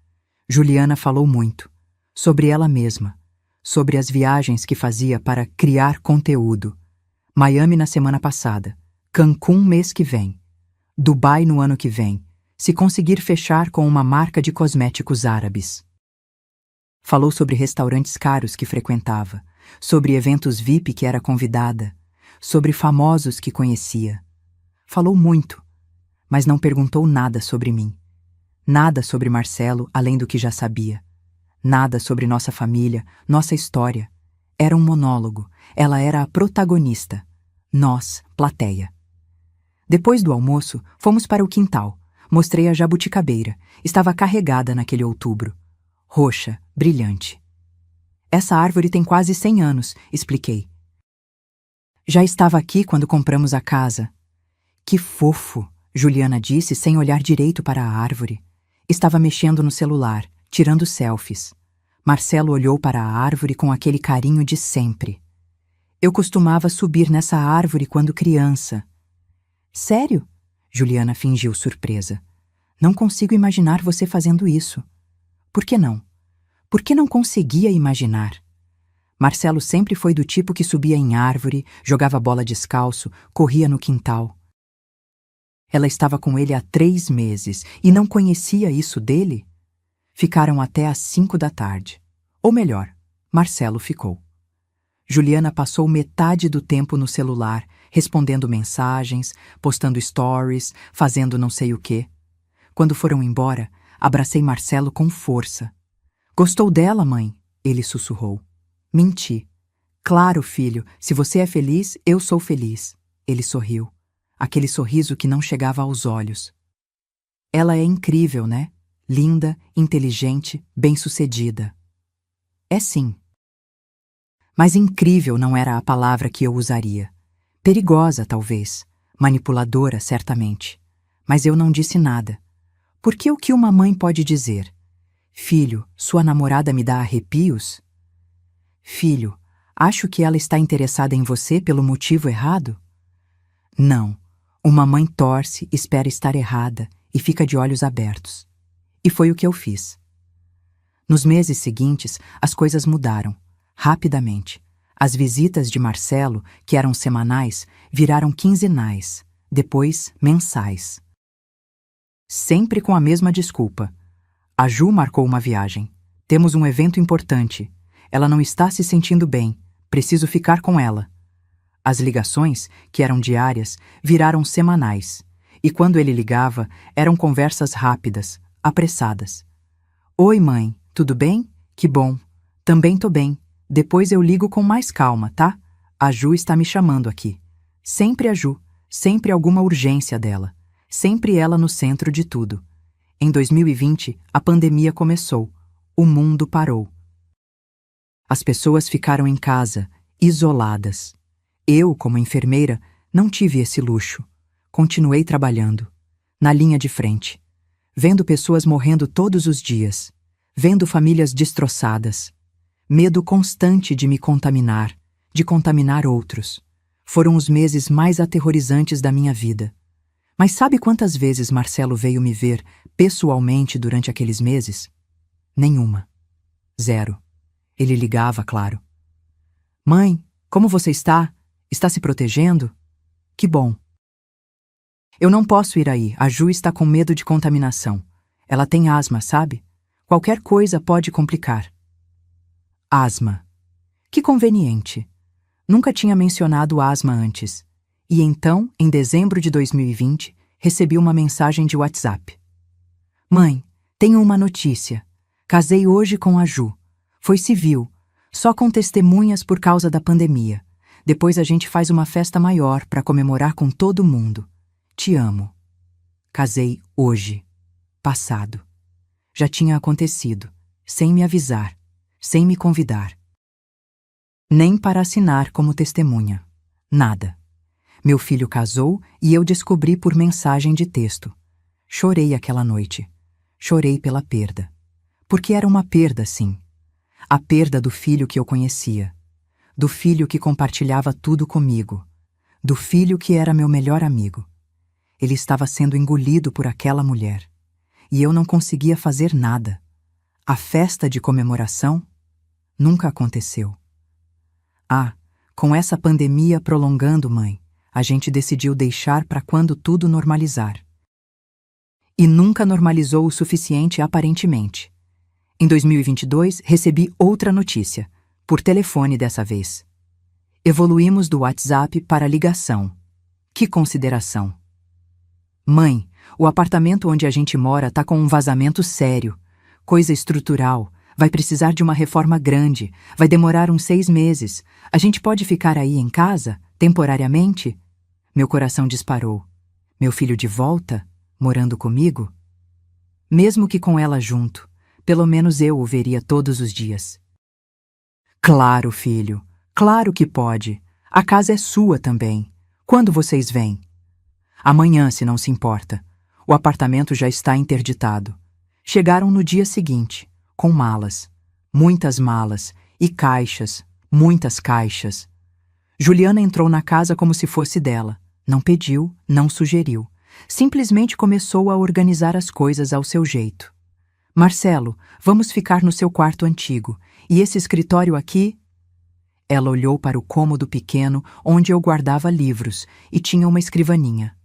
Juliana falou muito. Sobre ela mesma. Sobre as viagens que fazia para criar conteúdo. Miami na semana passada. Cancún mês que vem. Dubai no ano que vem, se conseguir fechar com uma marca de cosméticos árabes. Falou sobre restaurantes caros que frequentava, sobre eventos VIP que era convidada, sobre famosos que conhecia. Falou muito, mas não perguntou nada sobre mim. Nada sobre Marcelo, além do que já sabia. Nada sobre nossa família, nossa história. Era um monólogo, ela era a protagonista. Nós, plateia. Depois do almoço, fomos para o quintal. Mostrei a jabuticabeira. Estava carregada naquele outubro. Roxa, brilhante. Essa árvore tem quase 100 anos, expliquei. Já estava aqui quando compramos a casa. Que fofo, Juliana disse sem olhar direito para a árvore. Estava mexendo no celular, tirando selfies. Marcelo olhou para a árvore com aquele carinho de sempre. Eu costumava subir nessa árvore quando criança. Sério? Juliana fingiu surpresa. Não consigo imaginar você fazendo isso. Por que não? Por que não conseguia imaginar? Marcelo sempre foi do tipo que subia em árvore, jogava bola descalço, corria no quintal. Ela estava com ele há 3 meses e não conhecia isso dele? Ficaram até às 5 da tarde. Ou melhor, Marcelo ficou. Juliana passou metade do tempo no celular, respondendo mensagens, postando stories, fazendo não sei o quê. Quando foram embora, abracei Marcelo com força. Gostou dela, mãe? Ele sussurrou. Menti. Claro, filho, se você é feliz, eu sou feliz. Ele sorriu. Aquele sorriso que não chegava aos olhos. Ela é incrível, né? Linda, inteligente, bem-sucedida. É sim. Mas incrível não era a palavra que eu usaria. Perigosa, talvez. Manipuladora, certamente. Mas eu não disse nada. Porque o que uma mãe pode dizer? Filho, sua namorada me dá arrepios? Filho, acho que ela está interessada em você pelo motivo errado? Não. Uma mãe torce, espera estar errada e fica de olhos abertos. E foi o que eu fiz. Nos meses seguintes, as coisas mudaram. Rapidamente. As visitas de Marcelo, que eram semanais, viraram quinzenais, depois mensais. Sempre com a mesma desculpa. A Ju marcou uma viagem. Temos um evento importante. Ela não está se sentindo bem. Preciso ficar com ela. As ligações, que eram diárias, viraram semanais. E quando ele ligava, eram conversas rápidas, apressadas. Oi, mãe, tudo bem? Que bom. Também tô bem. Depois eu ligo com mais calma, tá? A Ju está me chamando aqui. Sempre a Ju, sempre alguma urgência dela. Sempre ela no centro de tudo. Em 2020, a pandemia começou. O mundo parou. As pessoas ficaram em casa, isoladas. Eu, como enfermeira, não tive esse luxo. Continuei trabalhando, na linha de frente, vendo pessoas morrendo todos os dias, vendo famílias destroçadas. Medo constante de me contaminar, de contaminar outros. Foram os meses mais aterrorizantes da minha vida. Mas sabe quantas vezes Marcelo veio me ver pessoalmente durante aqueles meses? Nenhuma. 0. Ele ligava, claro. Mãe, como você está? Está se protegendo? Que bom. Eu não posso ir aí, a Ju está com medo de contaminação. Ela tem asma, sabe? Qualquer coisa pode complicar. Asma. Que conveniente. Nunca tinha mencionado asma antes. E então, em dezembro de 2020, recebi uma mensagem de WhatsApp. Mãe, tenho uma notícia. Casei hoje com a Ju. Foi civil, só com testemunhas por causa da pandemia. Depois a gente faz uma festa maior para comemorar com todo mundo. Te amo. Casei hoje. Passado. Já tinha acontecido, sem me avisar, sem me convidar. Nem para assinar como testemunha. Nada. Meu filho casou e eu descobri por mensagem de texto. Chorei aquela noite. Chorei pela perda. Porque era uma perda, sim. A perda do filho que eu conhecia. Do filho que compartilhava tudo comigo. Do filho que era meu melhor amigo. Ele estava sendo engolido por aquela mulher. E eu não conseguia fazer nada. A festa de comemoração nunca aconteceu. Ah, com essa pandemia prolongando, mãe, a gente decidiu deixar para quando tudo normalizar. E nunca normalizou o suficiente aparentemente. Em 2022, recebi outra notícia, por telefone dessa vez. Evoluímos do WhatsApp para ligação. Que consideração! Mãe, o apartamento onde a gente mora está com um vazamento sério. Coisa estrutural. Vai precisar de uma reforma grande. Vai demorar uns 6 meses. A gente pode ficar aí em casa, temporariamente? Meu coração disparou. Meu filho de volta, morando comigo? Mesmo que com ela junto, pelo menos eu o veria todos os dias. Claro, filho. Claro que pode. A casa é sua também. Quando vocês vêm? Amanhã, se não se importa. O apartamento já está interditado. Chegaram no dia seguinte, com malas. Muitas malas e caixas, muitas caixas. Juliana entrou na casa como se fosse dela. Não pediu, não sugeriu. Simplesmente começou a organizar as coisas ao seu jeito. Marcelo, vamos ficar no seu quarto antigo. E esse escritório aqui? Ela olhou para o cômodo pequeno onde eu guardava livros e tinha uma escrivaninha.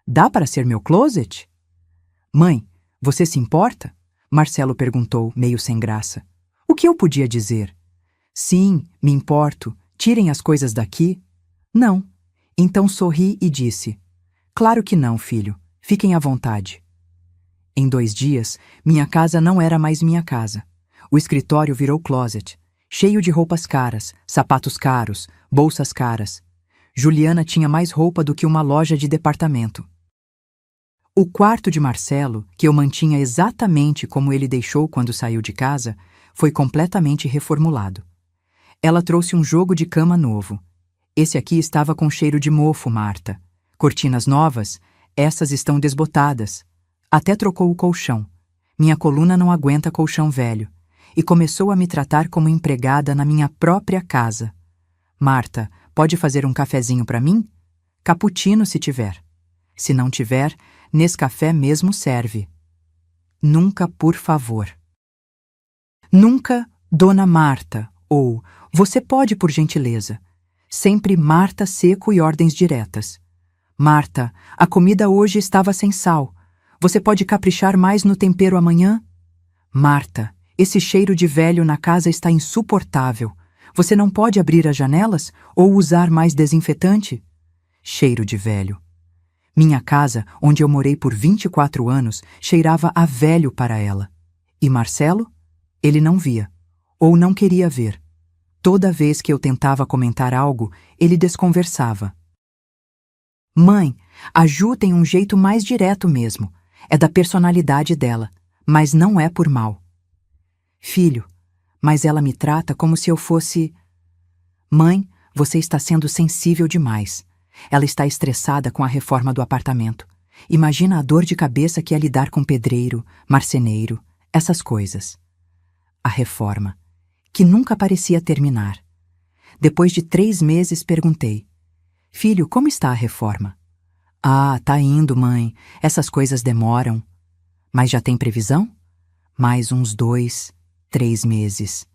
Dá para ser meu closet? Mãe, você se importa? Marcelo perguntou, meio sem graça. O que eu podia dizer? Sim, me importo. Tirem as coisas daqui? Não. Então sorri e disse. Claro que não, filho. Fiquem à vontade. Em 2 dias, minha casa não era mais minha casa. O escritório virou closet, cheio de roupas caras, sapatos caros, bolsas caras. Juliana tinha mais roupa do que uma loja de departamento. O quarto de Marcelo, que eu mantinha exatamente como ele deixou quando saiu de casa, foi completamente reformulado. Ela trouxe um jogo de cama novo. Esse aqui estava com cheiro de mofo, Marta. Cortinas novas, essas estão desbotadas. Até trocou o colchão. Minha coluna não aguenta colchão velho. E começou a me tratar como empregada na minha própria casa. Marta, pode fazer um cafezinho para mim? Cappuccino se tiver. Se não tiver, Nescafé mesmo serve. Nunca, por favor. Nunca, Dona Marta, ou Você pode, por gentileza. Sempre Marta seco e ordens diretas. Marta, a comida hoje estava sem sal. Você pode caprichar mais no tempero amanhã? Marta, esse cheiro de velho na casa está insuportável. Você não pode abrir as janelas ou usar mais desinfetante? Cheiro de velho. Minha casa, onde eu morei por 24 anos, cheirava a velho para ela. E Marcelo? Ele não via, ou não queria ver. Toda vez que eu tentava comentar algo, ele desconversava. Mãe, a Ju tem um jeito mais direto mesmo. É da personalidade dela, mas não é por mal. Filho, mas ela me trata como se eu fosse... Mãe, você está sendo sensível demais. Ela está estressada com a reforma do apartamento. Imagina a dor de cabeça que é lidar com pedreiro, marceneiro, essas coisas. A reforma, que nunca parecia terminar. Depois de 3 meses, perguntei: Filho, como está a reforma? Ah, tá indo, mãe. Essas coisas demoram. Mas já tem previsão? Mais uns 2, 3 meses.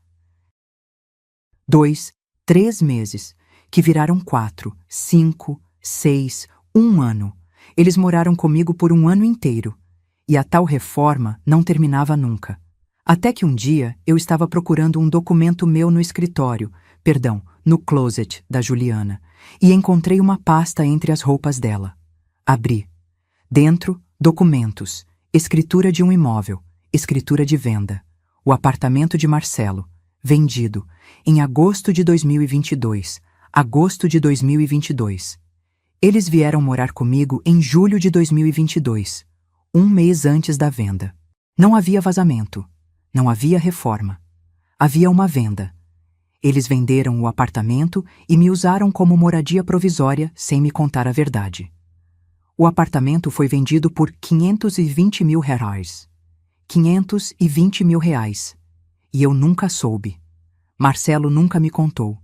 2, 3 meses, que viraram 4, 5, 6, 1 ano. Eles moraram comigo por 1 ano inteiro. E a tal reforma não terminava nunca. Até que um dia eu estava procurando um documento meu no escritório, no closet da Juliana, e encontrei uma pasta entre as roupas dela. Abri. Dentro, documentos, escritura de um imóvel, escritura de venda. O apartamento de Marcelo, vendido, em agosto de 2022. Agosto de 2022. Eles vieram morar comigo em julho de 2022, 1 mês antes da venda. Não havia vazamento. Não havia reforma. Havia uma venda. Eles venderam o apartamento e me usaram como moradia provisória sem me contar a verdade. O apartamento foi vendido por R$520 mil. 520 mil reais. E eu nunca soube. Marcelo nunca me contou.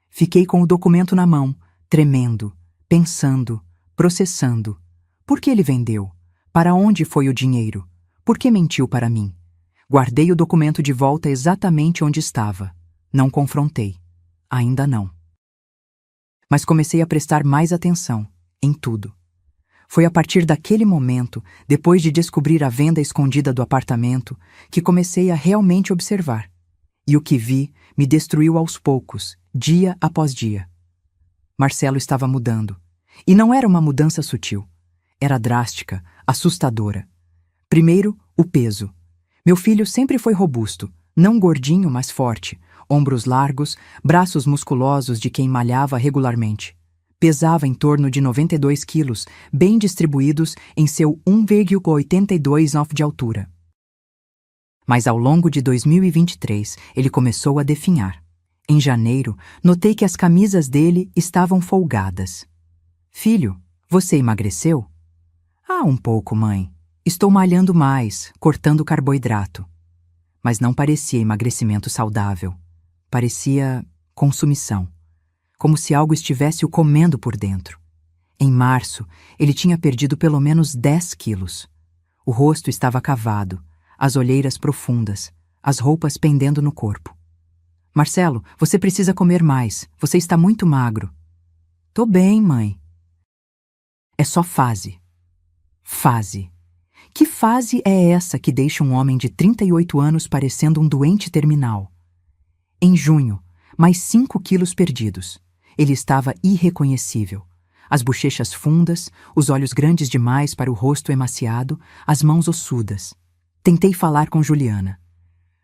Fiquei com o documento na mão, tremendo, pensando, processando. Por que ele vendeu? Para onde foi o dinheiro? Por que mentiu para mim? Guardei o documento de volta exatamente onde estava. Não confrontei. Ainda não. Mas comecei a prestar mais atenção, em tudo. Foi a partir daquele momento, depois de descobrir a venda escondida do apartamento, que comecei a realmente observar. E o que vi me destruiu aos poucos, dia após dia. Marcelo estava mudando. E não era uma mudança sutil. Era drástica, assustadora. Primeiro, o peso. Meu filho sempre foi robusto, não gordinho, mas forte, ombros largos, braços musculosos de quem malhava regularmente. Pesava em torno de 92 quilos, bem distribuídos em seu 1,82 de altura. Mas ao longo de 2023, ele começou a definhar. Em janeiro, notei que as camisas dele estavam folgadas. Filho, você emagreceu? Ah, um pouco, mãe. Estou malhando mais, cortando carboidrato. Mas não parecia emagrecimento saudável. Parecia consumição. Como se algo estivesse o comendo por dentro. Em março, ele tinha perdido pelo menos 10 quilos. O rosto estava cavado, as olheiras profundas, as roupas pendendo no corpo. Marcelo, você precisa comer mais. Você está muito magro. Tô bem, mãe. É só fase. Fase. Que fase é essa que deixa um homem de 38 anos parecendo um doente terminal? Em junho, mais 5 quilos perdidos. Ele estava irreconhecível. As bochechas fundas, os olhos grandes demais para o rosto emaciado, as mãos ossudas. Tentei falar com Juliana.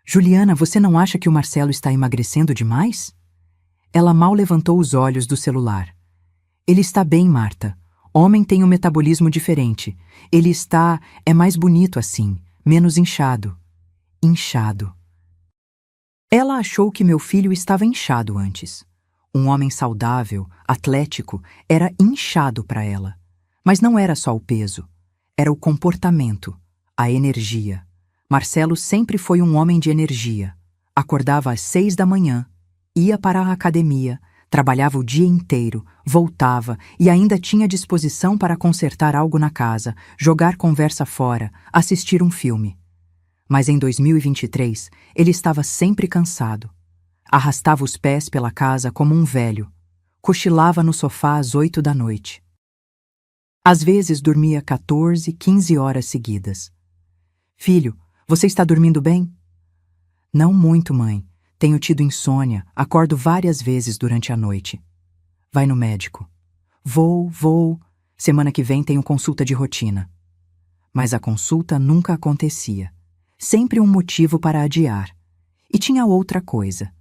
Juliana, você não acha que o Marcelo está emagrecendo demais? Ela mal levantou os olhos do celular. Ele está bem, Marta. Homem tem um metabolismo diferente. Ele é mais bonito assim, menos inchado. Inchado. Ela achou que meu filho estava inchado antes. Um homem saudável, atlético, era inchado para ela. Mas não era só o peso. Era o comportamento, a energia. Marcelo sempre foi um homem de energia. Acordava às 6 da manhã, ia para a academia, trabalhava o dia inteiro, voltava e ainda tinha disposição para consertar algo na casa, jogar conversa fora, assistir um filme. Mas em 2023, ele estava sempre cansado. Arrastava os pés pela casa como um velho. Cochilava no sofá às 8 da noite. Às vezes dormia 14, 15 horas seguidas. Filho, você está dormindo bem? Não muito, mãe. Tenho tido insônia, acordo várias vezes durante a noite. Vai no médico. Vou. Semana que vem tenho consulta de rotina. Mas a consulta nunca acontecia. Sempre um motivo para adiar. E tinha outra coisa.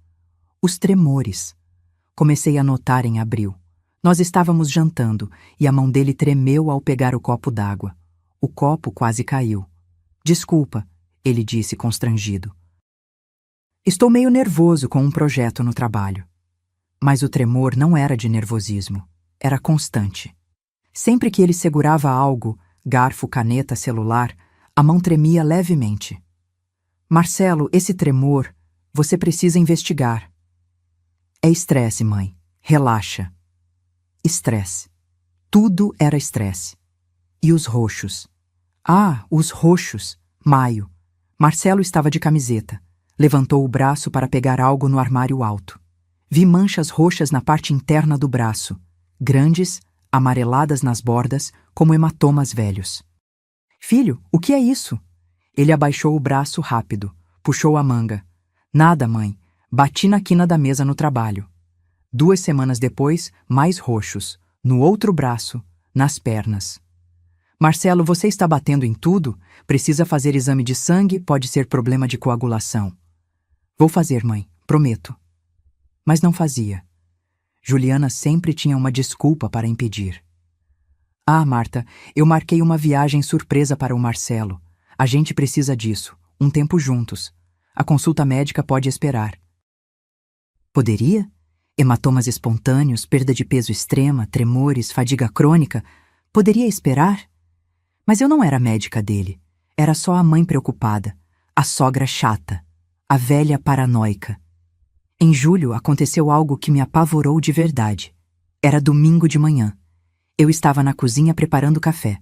Os tremores. Comecei a notar em abril. Nós estávamos jantando e a mão dele tremeu ao pegar o copo d'água. O copo quase caiu. Desculpa, ele disse constrangido. Estou meio nervoso com um projeto no trabalho. Mas o tremor não era de nervosismo. Era constante. Sempre que ele segurava algo, garfo, caneta, celular, a mão tremia levemente. Marcelo, esse tremor, você precisa investigar. É estresse, mãe. Relaxa. Estresse. Tudo era estresse. E os roxos? Ah, os roxos. Maio. Marcelo estava de camiseta. Levantou o braço para pegar algo no armário alto. Vi manchas roxas na parte interna do braço, grandes, amareladas nas bordas, como hematomas velhos. Filho, o que é isso? Ele abaixou o braço rápido, puxou a manga. Nada, mãe. Bati na quina da mesa no trabalho. 2 semanas depois, mais roxos, no outro braço, nas pernas. Marcelo, você está batendo em tudo? Precisa fazer exame de sangue, pode ser problema de coagulação. Vou fazer, mãe, prometo. Mas não fazia. Juliana sempre tinha uma desculpa para impedir. Ah, Marta, eu marquei uma viagem surpresa para o Marcelo. A gente precisa disso, um tempo juntos. A consulta médica pode esperar. Poderia? Hematomas espontâneos, perda de peso extrema, tremores, fadiga crônica. Poderia esperar? Mas eu não era médica dele. Era só a mãe preocupada, a sogra chata, a velha paranoica. Em julho aconteceu algo que me apavorou de verdade. Era domingo de manhã. Eu estava na cozinha preparando café.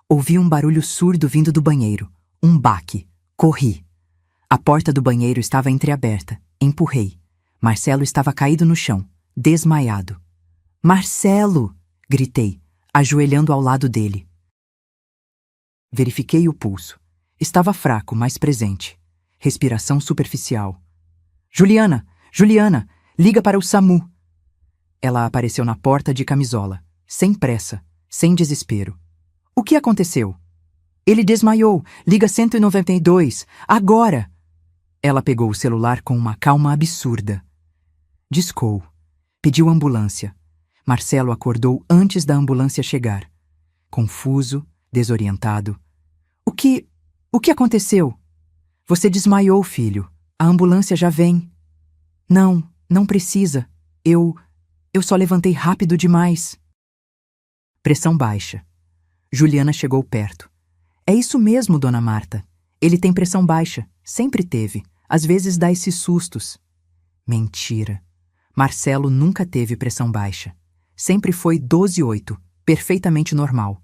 Ouvi um barulho surdo vindo do banheiro. Um baque. Corri. A porta do banheiro estava entreaberta. Empurrei. Marcelo estava caído no chão, desmaiado. Marcelo! Gritei, ajoelhando ao lado dele. Verifiquei o pulso. Estava fraco, mas presente. Respiração superficial. Juliana! Juliana! Liga para o SAMU! Ela apareceu na porta de camisola, sem pressa, sem desespero. O que aconteceu? Ele desmaiou. Liga 192. Agora! Ela pegou o celular com uma calma absurda. Discou. Pediu ambulância. Marcelo acordou antes da ambulância chegar. Confuso, desorientado. O que aconteceu? Você desmaiou, filho. A ambulância já vem. Não precisa. Eu só levantei rápido demais. Pressão baixa. Juliana chegou perto. É isso mesmo, dona Marta. Ele tem pressão baixa. Sempre teve. Às vezes dá esses sustos. Mentira. Marcelo nunca teve pressão baixa. Sempre foi 12,8, perfeitamente normal.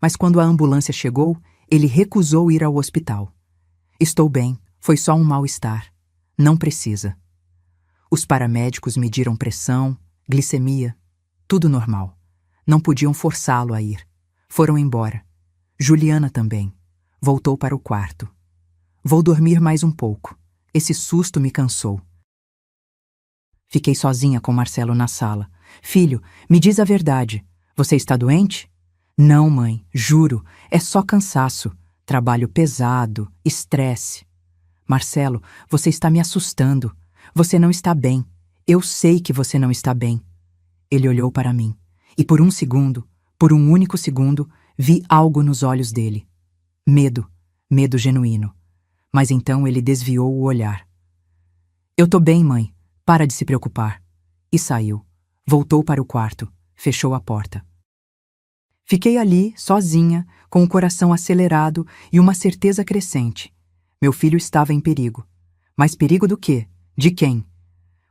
Mas quando a ambulância chegou, ele recusou ir ao hospital. Estou bem, foi só um mal-estar. Não precisa. Os paramédicos mediram pressão, glicemia, tudo normal. Não podiam forçá-lo a ir. Foram embora. Juliana também. Voltou para o quarto. Vou dormir mais um pouco. Esse susto me cansou. Fiquei sozinha com Marcelo na sala. Filho, me diz a verdade. Você está doente? Não, mãe, juro. É só cansaço. Trabalho pesado, estresse. Marcelo, você está me assustando. Você não está bem. Eu sei que você não está bem. Ele olhou para mim. E por um segundo, por um único segundo, vi algo nos olhos dele. Medo genuíno. Mas então ele desviou o olhar. Eu tô bem, mãe. Para de se preocupar. E saiu. Voltou para o quarto. Fechou a porta. Fiquei ali, sozinha, com o coração acelerado e uma certeza crescente. Meu filho estava em perigo. Mas perigo do quê? De quem?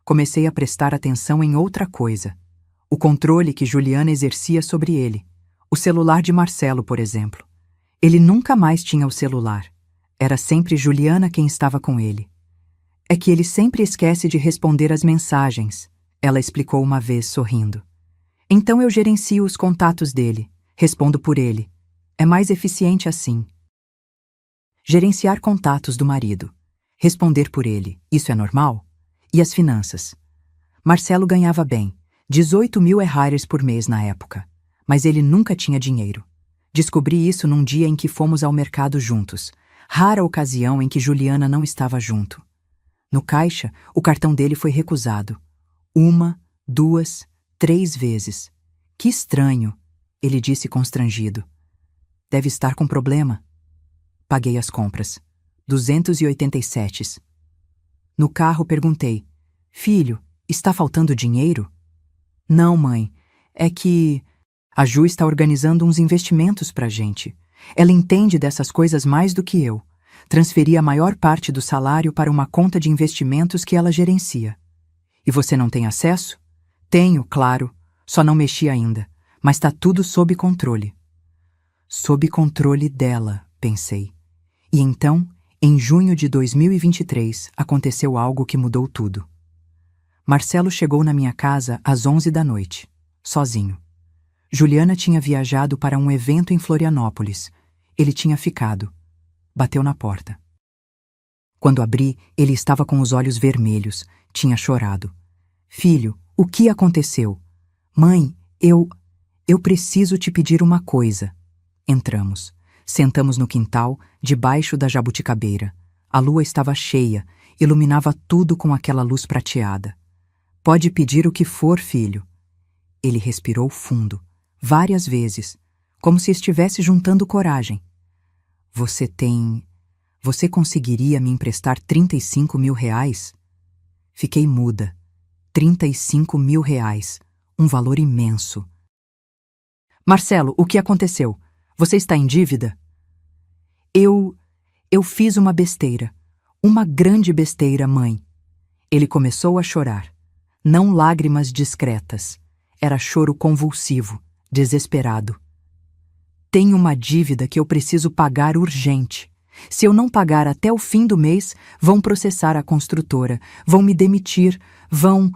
Comecei a prestar atenção em outra coisa. O controle que Juliana exercia sobre ele. O celular de Marcelo, por exemplo. Ele nunca mais tinha o celular. Era sempre Juliana quem estava com ele. É que ele sempre esquece de responder às mensagens, ela explicou uma vez, sorrindo. Então eu gerencio os contatos dele, respondo por ele. É mais eficiente assim. Gerenciar contatos do marido. Responder por ele, isso é normal? E as finanças? Marcelo ganhava bem, 18.000 reais por mês na época, mas ele nunca tinha dinheiro. Descobri isso num dia em que fomos ao mercado juntos, rara ocasião em que Juliana não estava junto. No caixa, o cartão dele foi recusado. 1, 2, 3 vezes. Que estranho, ele disse constrangido. Deve estar com problema. Paguei as compras. 287. No carro perguntei, filho, está faltando dinheiro? Não, mãe, é que a Ju está organizando uns investimentos pra gente. Ela entende dessas coisas mais do que eu. Transferi a maior parte do salário para uma conta de investimentos que ela gerencia. E você não tem acesso? Tenho, claro. Só não mexi ainda. Mas está tudo sob controle. Sob controle dela, pensei. E então, em junho de 2023, aconteceu algo que mudou tudo. Marcelo chegou na minha casa às 11 da noite, sozinho. Juliana tinha viajado para um evento em Florianópolis. Ele tinha ficado. Bateu na porta. Quando abri, ele estava com os olhos vermelhos. Tinha chorado. Filho, o que aconteceu? Mãe, eu preciso te pedir uma coisa. Entramos. Sentamos no quintal, debaixo da jabuticabeira. A lua estava cheia, iluminava tudo com aquela luz prateada. Pode pedir o que for, filho. Ele respirou fundo, várias vezes, como se estivesse juntando coragem. Você conseguiria me emprestar 35.000 reais? Fiquei muda. 35.000 reais. Um valor imenso. Marcelo, o que aconteceu? Você está em dívida? Eu fiz uma besteira. Uma grande besteira, mãe. Ele começou a chorar. Não lágrimas discretas. Era choro convulsivo, desesperado. Tenho uma dívida que eu preciso pagar urgente. Se eu não pagar até o fim do mês, vão processar a construtora, vão me demitir, vão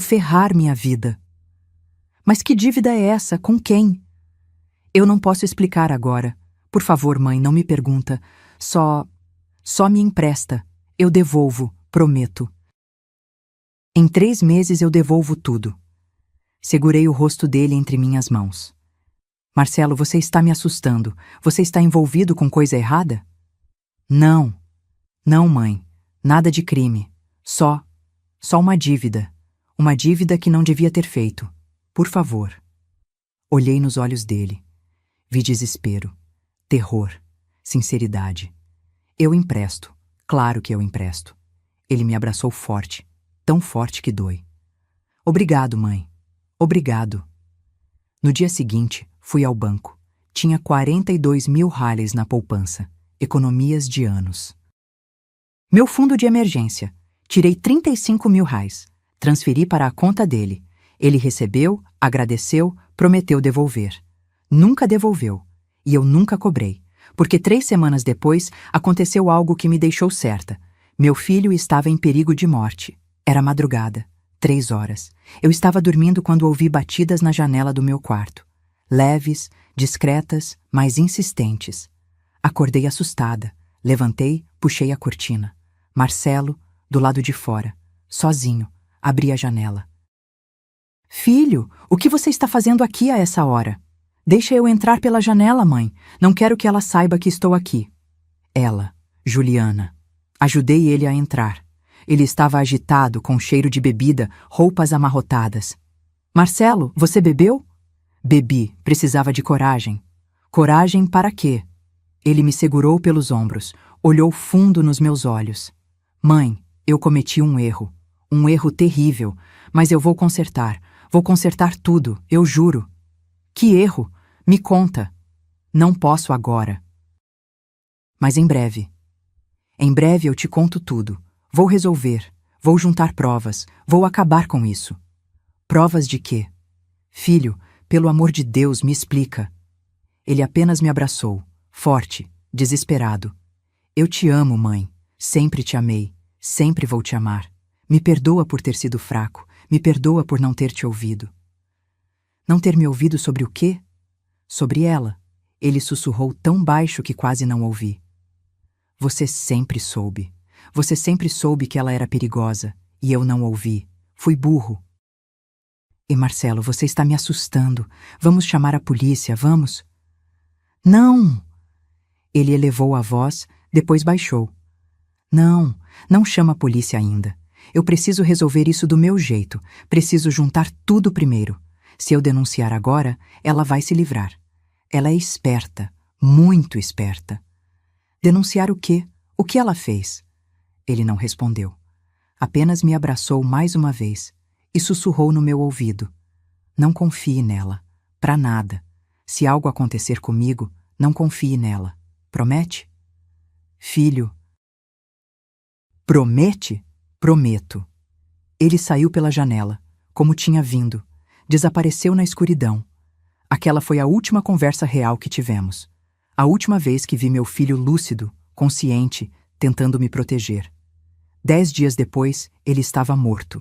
ferrar minha vida. Mas que dívida é essa? Com quem? Eu não posso explicar agora. Por favor, mãe, não me pergunta. Só me empresta. Eu devolvo, prometo. Em 3 meses eu devolvo tudo. Segurei o rosto dele entre minhas mãos. Marcelo, você está me assustando. Você está envolvido com coisa errada? Não. Não, mãe. Nada de crime. Só uma dívida. Uma dívida que não devia ter feito. Por favor. Olhei nos olhos dele. Vi desespero, terror, sinceridade. Eu empresto. Claro que eu empresto. Ele me abraçou forte, tão forte que dói. Obrigado, mãe. Obrigado. No dia seguinte, fui ao banco. Tinha 42.000 reais na poupança. Economias de anos. Meu fundo de emergência. Tirei 35.000 reais. Transferi para a conta dele. Ele recebeu, agradeceu, prometeu devolver. Nunca devolveu. E eu nunca cobrei. Porque 3 semanas depois, aconteceu algo que me deixou certa. Meu filho estava em perigo de morte. Era madrugada. 3 horas. Eu estava dormindo quando ouvi batidas na janela do meu quarto. Leves, discretas, mas insistentes. Acordei assustada. Levantei, puxei a cortina. Marcelo, do lado de fora, sozinho, abri a janela. Filho, o que você está fazendo aqui a essa hora? Deixa eu entrar pela janela, mãe. Não quero que ela saiba que estou aqui. Ela, Juliana. Ajudei ele a entrar. Ele estava agitado, com cheiro de bebida, roupas amarrotadas. Marcelo, você bebeu? Bebi, precisava de coragem. Coragem para quê? Ele me segurou pelos ombros, olhou fundo nos meus olhos. Mãe, eu cometi um erro terrível, mas eu vou consertar tudo, eu juro. Que erro? Me conta. Não posso agora. Mas em breve eu te conto tudo. Vou resolver, vou juntar provas, vou acabar com isso. Provas de quê? Filho, pelo amor de Deus, me explica. Ele apenas me abraçou, forte, desesperado. Eu te amo, mãe. Sempre te amei. Sempre vou te amar. Me perdoa por ter sido fraco. Me perdoa por não ter te ouvido. Não ter me ouvido sobre o quê? Sobre ela. Ele sussurrou tão baixo que quase não ouvi. Você sempre soube. Você sempre soube que ela era perigosa. E eu não ouvi. Fui burro. E Marcelo, você está me assustando. Vamos chamar a polícia, vamos? Não! Ele elevou a voz, depois baixou. Não, não chama a polícia ainda. Eu preciso resolver isso do meu jeito. Preciso juntar tudo primeiro. Se eu denunciar agora, ela vai se livrar. Ela é esperta, muito esperta. Denunciar o quê? O que ela fez? Ele não respondeu. Apenas me abraçou mais uma vez e sussurrou no meu ouvido. Não confie nela. Pra nada. Se algo acontecer comigo, não confie nela. Promete? Filho. Promete? Prometo. Ele saiu pela janela, como tinha vindo. Desapareceu na escuridão. Aquela foi a última conversa real que tivemos. A última vez que vi meu filho lúcido, consciente, tentando me proteger. 10 dias depois, ele estava morto.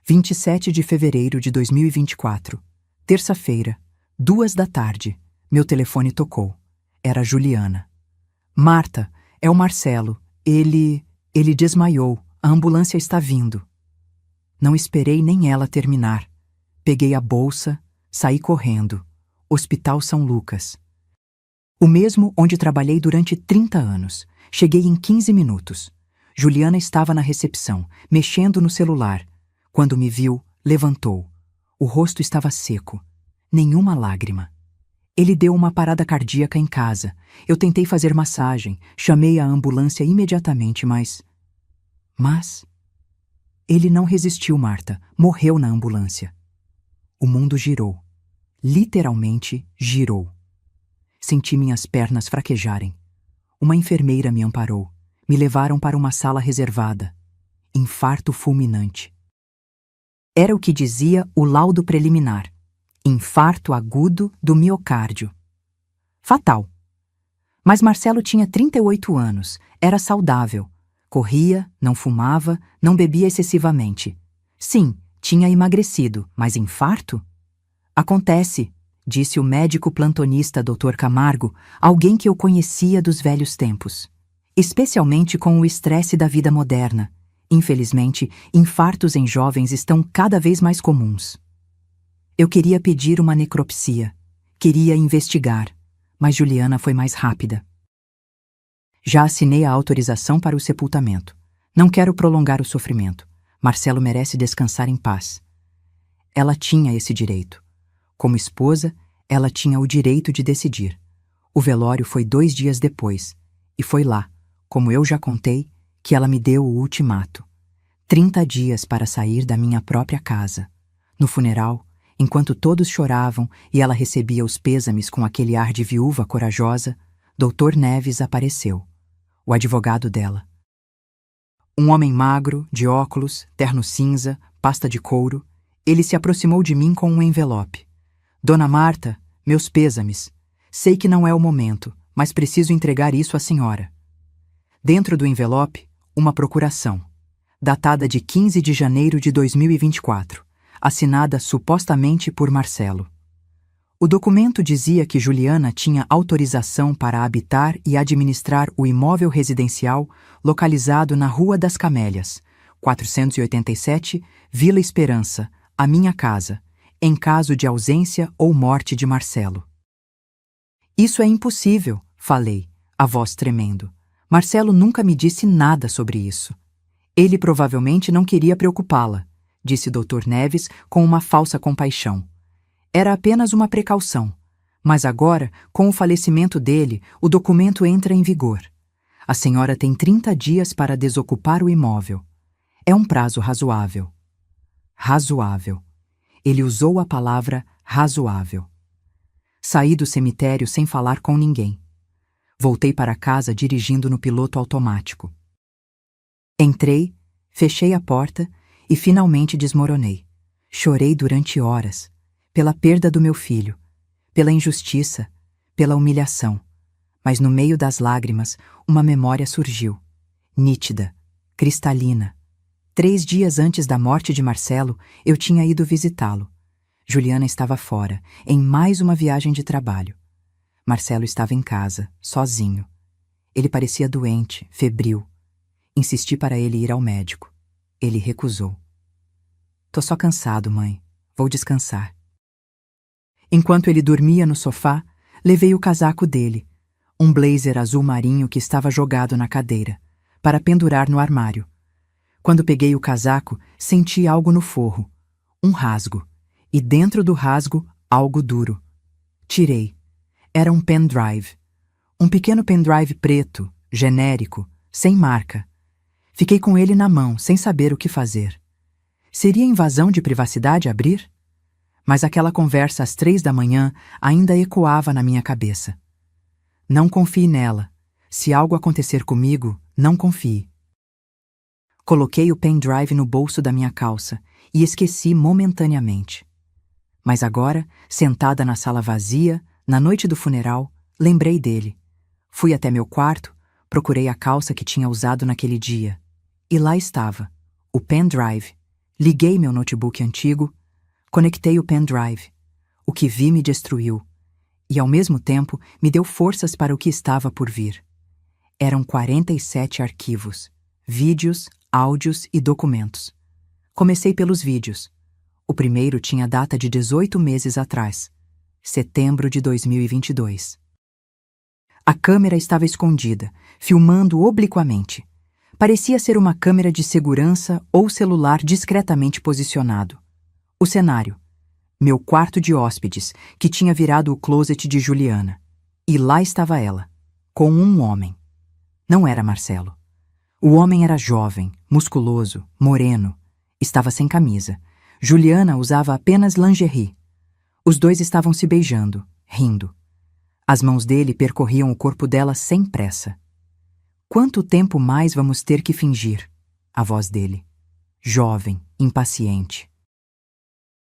27 de fevereiro de 2024. Terça-feira, 2 da tarde. Meu telefone tocou. Era Juliana. Marta, é o Marcelo. Ele desmaiou. A ambulância está vindo. Não esperei nem ela terminar. Peguei a bolsa, saí correndo. Hospital São Lucas. O mesmo onde trabalhei durante 30 anos. Cheguei em 15 minutos. Juliana estava na recepção, mexendo no celular. Quando me viu, levantou. O rosto estava seco. Nenhuma lágrima. Ele deu uma parada cardíaca em casa. Eu tentei fazer massagem, chamei a ambulância imediatamente, mas... Ele não resistiu, Marta. Morreu na ambulância. O mundo girou. Literalmente girou. Senti minhas pernas fraquejarem. Uma enfermeira me amparou. Me levaram para uma sala reservada. Infarto fulminante. Era o que dizia o laudo preliminar. Infarto agudo do miocárdio. Fatal. Mas Marcelo tinha 38 anos, era saudável. Corria, não fumava, não bebia excessivamente. Sim, tinha emagrecido, mas infarto? Acontece, disse o médico plantonista Dr. Camargo, alguém que eu conhecia dos velhos tempos. Especialmente com o estresse da vida moderna. Infelizmente, infartos em jovens estão cada vez mais comuns. Eu queria pedir uma necropsia. Queria investigar, mas Juliana foi mais rápida. Já assinei a autorização para o sepultamento. Não quero prolongar o sofrimento. Marcelo merece descansar em paz. Ela tinha esse direito. Como esposa, ela tinha o direito de decidir. O velório foi 2 dias depois, e foi lá, como eu já contei, que ela me deu o ultimato. 30 dias para sair da minha própria casa. No funeral, enquanto todos choravam e ela recebia os pêsames com aquele ar de viúva corajosa, Dr. Neves apareceu, o advogado dela. Um homem magro, de óculos, terno cinza, pasta de couro, ele se aproximou de mim com um envelope. Dona Marta, meus pêsames. Sei que não é o momento, mas preciso entregar isso à senhora. Dentro do envelope, uma procuração, datada de 15 de janeiro de 2024, assinada supostamente por Marcelo. O documento dizia que Juliana tinha autorização para habitar e administrar o imóvel residencial localizado na Rua das Camélias, 487, Vila Esperança, a minha casa, em caso de ausência ou morte de Marcelo. Isso é impossível, falei, a voz tremendo. Marcelo nunca me disse nada sobre isso. Ele provavelmente não queria preocupá-la, disse Dr. Neves com uma falsa compaixão. Era apenas uma precaução. Mas agora, com o falecimento dele, o documento entra em vigor. A senhora tem 30 dias para desocupar o imóvel. É um prazo razoável. Razoável. Ele usou a palavra razoável. Saí do cemitério sem falar com ninguém. Voltei para casa dirigindo no piloto automático. Entrei, fechei a porta e finalmente desmoronei. Chorei durante horas, pela perda do meu filho, pela injustiça, pela humilhação. Mas no meio das lágrimas, uma memória surgiu, nítida, cristalina. 3 dias antes da morte de Marcelo, eu tinha ido visitá-lo. Juliana estava fora, em mais uma viagem de trabalho. Marcelo estava em casa, sozinho. Ele parecia doente, febril. Insisti para ele ir ao médico. Ele recusou. Tô só cansado, mãe. Vou descansar. Enquanto ele dormia no sofá, levei o casaco dele, um blazer azul marinho que estava jogado na cadeira, para pendurar no armário. Quando peguei o casaco, senti algo no forro, um rasgo, e dentro do rasgo, algo duro. Tirei. Era um pendrive. Um pequeno pendrive preto, genérico, sem marca. Fiquei com ele na mão, sem saber o que fazer. Seria invasão de privacidade abrir? Mas aquela conversa às 3 da manhã ainda ecoava na minha cabeça. Não confie nela. Se algo acontecer comigo, não confie. Coloquei o pendrive no bolso da minha calça e esqueci momentaneamente. Mas agora, sentada na sala vazia, na noite do funeral, lembrei dele. Fui até meu quarto, procurei a calça que tinha usado naquele dia. E lá estava, o pendrive. Liguei meu notebook antigo, conectei o pendrive. O que vi me destruiu. E ao mesmo tempo me deu forças para o que estava por vir. Eram 47 arquivos, vídeos, áudios e documentos. Comecei pelos vídeos. O primeiro tinha data de 18 meses atrás, setembro de 2022. A câmera estava escondida, filmando obliquamente. Parecia ser uma câmera de segurança ou celular discretamente posicionado. O cenário: meu quarto de hóspedes, que tinha virado o closet de Juliana. E lá estava ela, com um homem. Não era Marcelo. O homem era jovem, musculoso, moreno. Estava sem camisa. Juliana usava apenas lingerie. Os dois estavam se beijando, rindo. As mãos dele percorriam o corpo dela sem pressa. Quanto tempo mais vamos ter que fingir? A voz dele. Jovem, impaciente.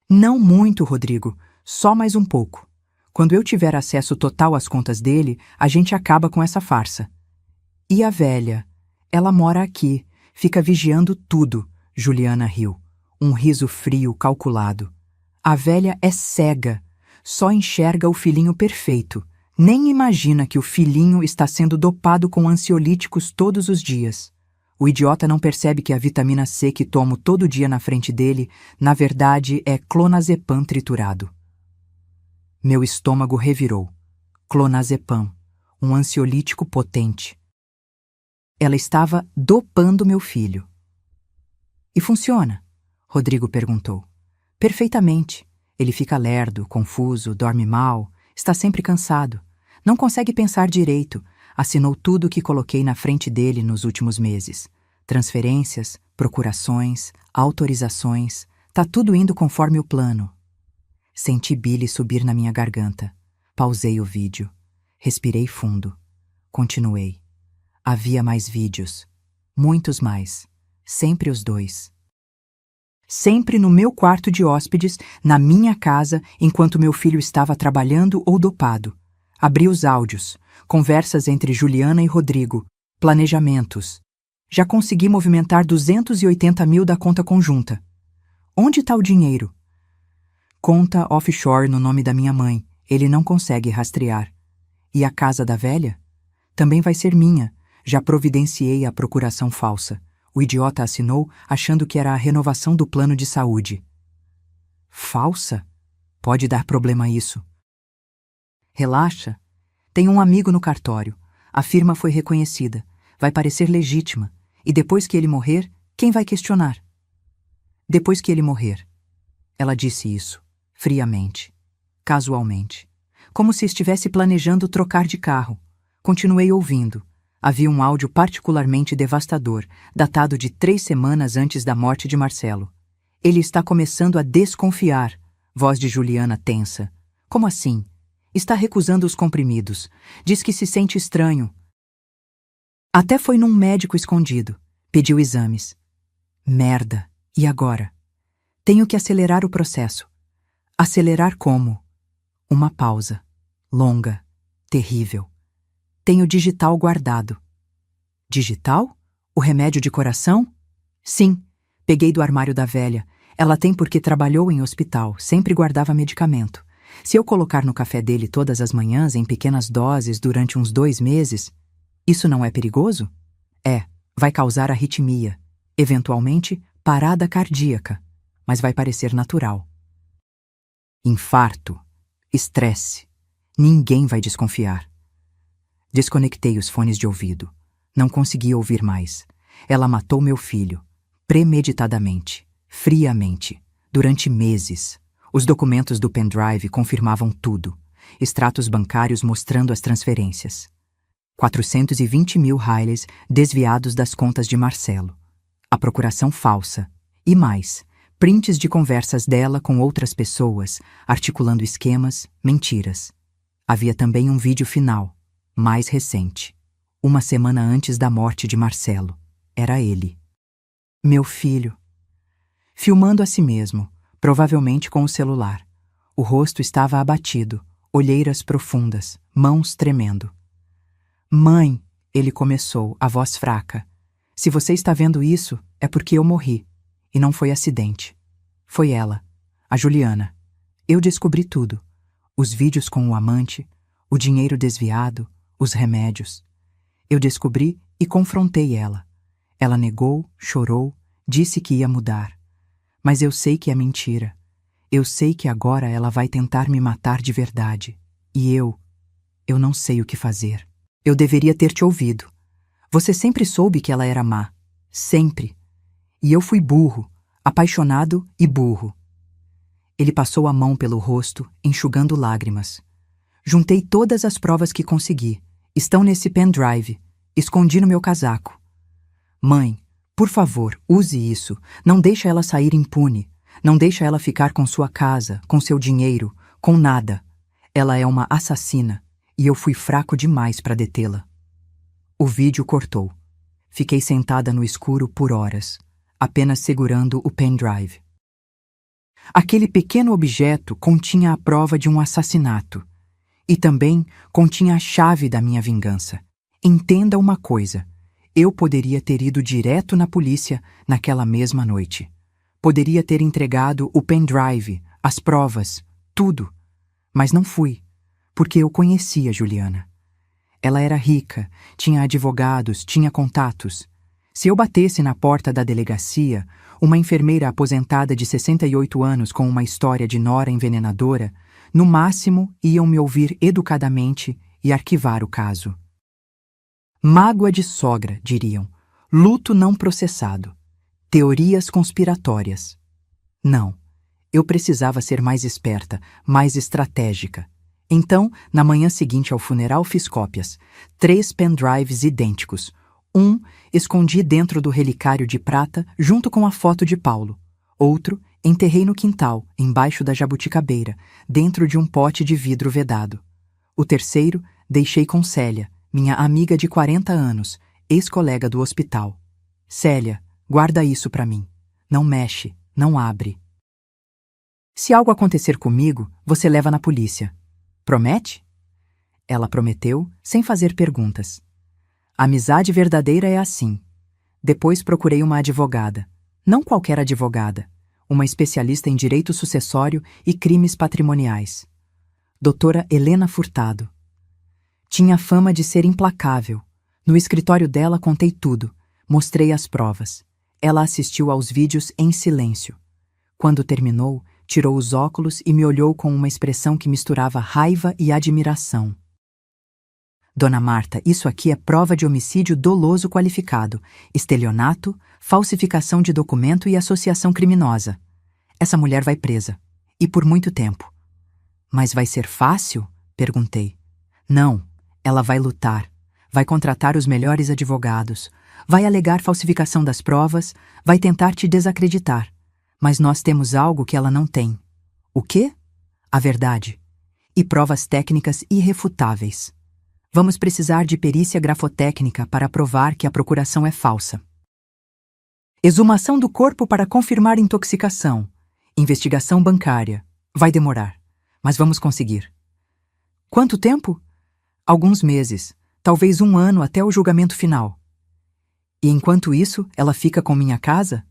Não muito, Rodrigo. Só mais um pouco. Quando eu tiver acesso total às contas dele, a gente acaba com essa farsa. E a velha? Ela mora aqui. Fica vigiando tudo. Juliana riu. Um riso frio, calculado. A velha é cega. Só enxerga o filhinho perfeito. Nem imagina que o filhinho está sendo dopado com ansiolíticos todos os dias. O idiota não percebe que a vitamina C que tomo todo dia na frente dele, na verdade, é clonazepam triturado. Meu estômago revirou. Clonazepam, um ansiolítico potente. Ela estava dopando meu filho. E funciona? Rodrigo perguntou. Perfeitamente. Ele fica lerdo, confuso, dorme mal, está sempre cansado. Não consegue pensar direito. Assinou tudo o que coloquei na frente dele nos últimos meses. Transferências, procurações, autorizações. Tá tudo indo conforme o plano. Senti bile subir na minha garganta. Pausei o vídeo. Respirei fundo. Continuei. Havia mais vídeos. Muitos mais. Sempre os dois. Sempre no meu quarto de hóspedes, na minha casa, enquanto meu filho estava trabalhando ou dopado. Abri os áudios. Conversas entre Juliana e Rodrigo. Planejamentos. Já consegui movimentar 280 mil da conta conjunta. Onde está o dinheiro? Conta offshore no nome da minha mãe. Ele não consegue rastrear. E a casa da velha? Também vai ser minha. Já providenciei a procuração falsa. O idiota assinou, achando que era a renovação do plano de saúde. Falsa? Pode dar problema isso. Relaxa. Tem um amigo no cartório. A firma foi reconhecida. Vai parecer legítima. E depois que ele morrer, quem vai questionar? Depois que ele morrer. Ela disse isso, friamente, casualmente. Como se estivesse planejando trocar de carro. Continuei ouvindo. Havia um áudio particularmente devastador, datado de 3 semanas antes da morte de Marcelo. Ele está começando a desconfiar. Voz de Juliana tensa. Como assim? Está recusando os comprimidos. Diz que se sente estranho. Até foi num médico escondido. Pediu exames. Merda. E agora? Tenho que acelerar o processo. Acelerar como? Uma pausa. Longa. Terrível. Tenho digital guardado. Digital? O remédio de coração? Sim, peguei do armário da velha. Ela tem porque trabalhou em hospital, sempre guardava medicamento. Se eu colocar no café dele todas as manhãs em pequenas doses durante uns 2 meses, isso não é perigoso? É, vai causar arritmia, eventualmente parada cardíaca, mas vai parecer natural. Infarto, estresse, ninguém vai desconfiar. Desconectei os fones de ouvido. Não consegui ouvir mais. Ela matou meu filho, premeditadamente, friamente, durante meses. Os documentos do pendrive confirmavam tudo. Extratos bancários mostrando as transferências. 420 mil reais desviados das contas de Marcelo. A procuração falsa. E mais, prints de conversas dela com outras pessoas, articulando esquemas, mentiras. Havia também um vídeo final, mais recente. 1 semana antes da morte de Marcelo. Era ele. Meu filho. Filmando a si mesmo, provavelmente com o celular. O rosto estava abatido, olheiras profundas, mãos tremendo. Mãe, ele começou, a voz fraca. Se você está vendo isso, é porque eu morri. E não foi acidente. Foi ela, a Juliana. Eu descobri tudo. Os vídeos com o amante, o dinheiro desviado, os remédios. Eu descobri e confrontei ela. Ela negou, chorou, disse que ia mudar. Mas eu sei que é mentira. Eu sei que agora ela vai tentar me matar de verdade. E eu não sei o que fazer. Eu deveria ter te ouvido. Você sempre soube que ela era má. Sempre. E eu fui burro, apaixonado e burro. Ele passou a mão pelo rosto, enxugando lágrimas. Juntei todas as provas que consegui. Estão nesse pendrive. Escondi no meu casaco. Mãe, por favor, use isso. Não deixa ela sair impune. Não deixa ela ficar com sua casa, com seu dinheiro, com nada. Ela é uma assassina e eu fui fraco demais para detê-la. O vídeo cortou. Fiquei sentada no escuro por horas, apenas segurando o pendrive. Aquele pequeno objeto continha a prova de um assassinato. E também continha a chave da minha vingança. Entenda uma coisa. Eu poderia ter ido direto na polícia naquela mesma noite. Poderia ter entregado o pendrive, as provas, tudo. Mas não fui, porque eu conhecia Juliana. Ela era rica, tinha advogados, tinha contatos. Se eu batesse na porta da delegacia, uma enfermeira aposentada de 68 anos com uma história de nora envenenadora, no máximo iam me ouvir educadamente e arquivar o caso. Mágoa de sogra, diriam. Luto não processado. Teorias conspiratórias. Não. Eu precisava ser mais esperta, mais estratégica. Então, na manhã seguinte ao funeral, fiz cópias. 3 pendrives idênticos. Um escondi dentro do relicário de prata junto com a foto de Paulo. Outro enterrei no quintal, embaixo da jabuticabeira, dentro de um pote de vidro vedado. O terceiro deixei com Célia, minha amiga de 40 anos, ex-colega do hospital. Célia, guarda isso para mim. Não mexe, não abre. Se algo acontecer comigo, você leva na polícia. Promete? Ela prometeu, sem fazer perguntas. A amizade verdadeira é assim. Depois procurei uma advogada. Não qualquer advogada. Uma especialista em direito sucessório e crimes patrimoniais. Doutora Helena Furtado. Tinha fama de ser implacável. No escritório dela contei tudo. Mostrei as provas. Ela assistiu aos vídeos em silêncio. Quando terminou, tirou os óculos e me olhou com uma expressão que misturava raiva e admiração. Dona Marta, isso aqui é prova de homicídio doloso qualificado, estelionato, falsificação de documento e associação criminosa. Essa mulher vai presa. E por muito tempo. Mas vai ser fácil? Perguntei. Não, ela vai lutar. Vai contratar os melhores advogados. Vai alegar falsificação das provas. Vai tentar te desacreditar. Mas nós temos algo que ela não tem. O quê? A verdade. E provas técnicas irrefutáveis. Vamos precisar de perícia grafotécnica para provar que a procuração é falsa. Exumação do corpo para confirmar intoxicação. Investigação bancária. Vai demorar, mas vamos conseguir. Quanto tempo? Alguns meses, talvez 1 ano até o julgamento final. E enquanto isso, ela fica com minha casa?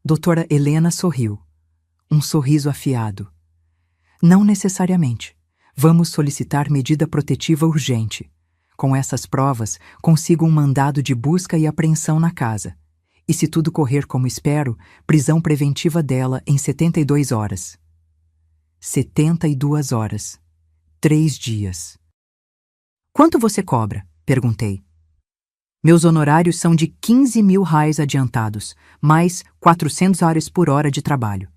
Doutora Helena sorriu. Um sorriso afiado. Não necessariamente. Vamos solicitar medida protetiva urgente. Com essas provas, consigo um mandado de busca e apreensão na casa. E se tudo correr como espero, prisão preventiva dela em 72 horas. 72 horas. 3 dias. Quanto você cobra? Perguntei. Meus honorários são de 15 mil reais adiantados, mais 400 horas por hora de trabalho.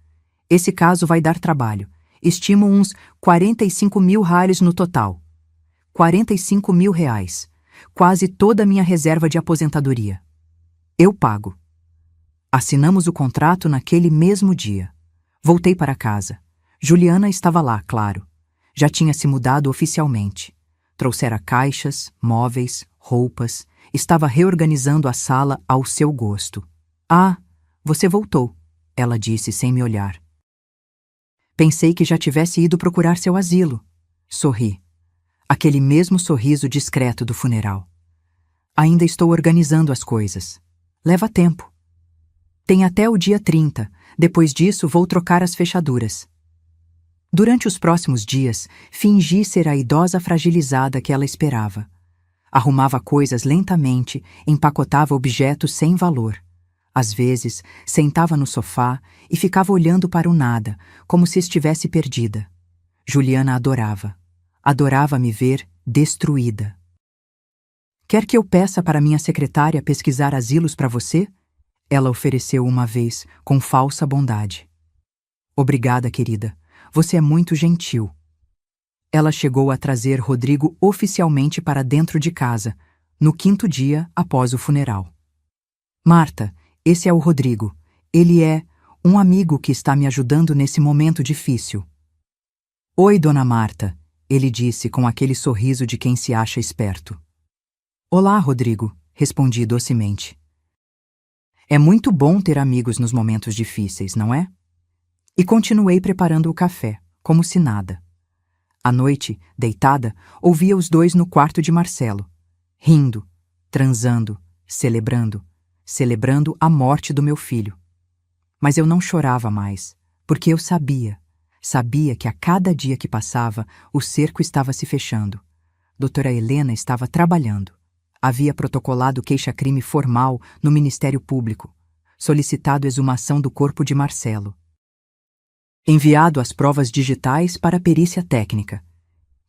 Esse caso vai dar trabalho. Estimo uns 45 mil reais no total. 45 mil reais. Quase toda a minha reserva de aposentadoria. Eu pago. Assinamos o contrato naquele mesmo dia. Voltei para casa. Juliana estava lá, claro. Já tinha se mudado oficialmente. Trouxera caixas, móveis, roupas. Estava reorganizando a sala ao seu gosto. Ah, você voltou, ela disse sem me olhar. Pensei que já tivesse ido procurar seu asilo. Sorri. Aquele mesmo sorriso discreto do funeral. Ainda estou organizando as coisas. Leva tempo. Tem até o dia 30. Depois disso, vou trocar as fechaduras. Durante os próximos dias, fingi ser a idosa fragilizada que ela esperava. Arrumava coisas lentamente, empacotava objetos sem valor. Às vezes, sentava no sofá e ficava olhando para o nada, como se estivesse perdida. Juliana adorava. Adorava me ver destruída. Quer que eu peça para minha secretária pesquisar asilos para você? Ela ofereceu uma vez, com falsa bondade. Obrigada, querida. Você é muito gentil. Ela chegou a trazer Rodrigo oficialmente para dentro de casa, no 5º dia após o funeral. Marta, esse é o Rodrigo. Ele é um amigo que está me ajudando nesse momento difícil. Oi, dona Marta, ele disse com aquele sorriso de quem se acha esperto. Olá, Rodrigo, respondi docemente. É muito bom ter amigos nos momentos difíceis, não é? E continuei preparando o café, como se nada. À noite, deitada, ouvia os dois no quarto de Marcelo, rindo, transando, celebrando a morte do meu filho. Mas eu não chorava mais, porque eu sabia que a cada dia que passava, o cerco estava se fechando. Doutora Helena estava trabalhando. Havia protocolado queixa-crime formal no Ministério Público, solicitado exumação do corpo de Marcelo. Enviado as provas digitais para a perícia técnica.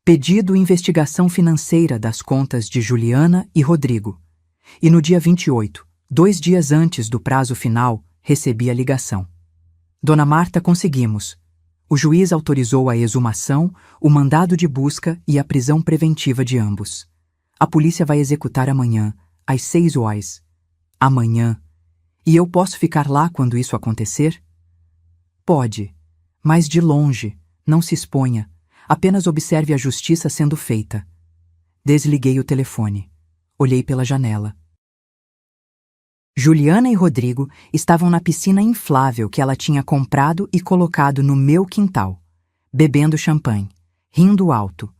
Pedido investigação financeira das contas de Juliana e Rodrigo. E no dia 28, 2 dias antes do prazo final, recebi a ligação. Dona Marta, conseguimos. O juiz autorizou a exumação, o mandado de busca e a prisão preventiva de ambos. A polícia vai executar amanhã, às 6 horas. Amanhã. E eu posso ficar lá quando isso acontecer? Pode. Mas de longe, não se exponha, apenas observe a justiça sendo feita. Desliguei o telefone. Olhei pela janela. Juliana e Rodrigo estavam na piscina inflável que ela tinha comprado e colocado no meu quintal, bebendo champanhe, rindo alto.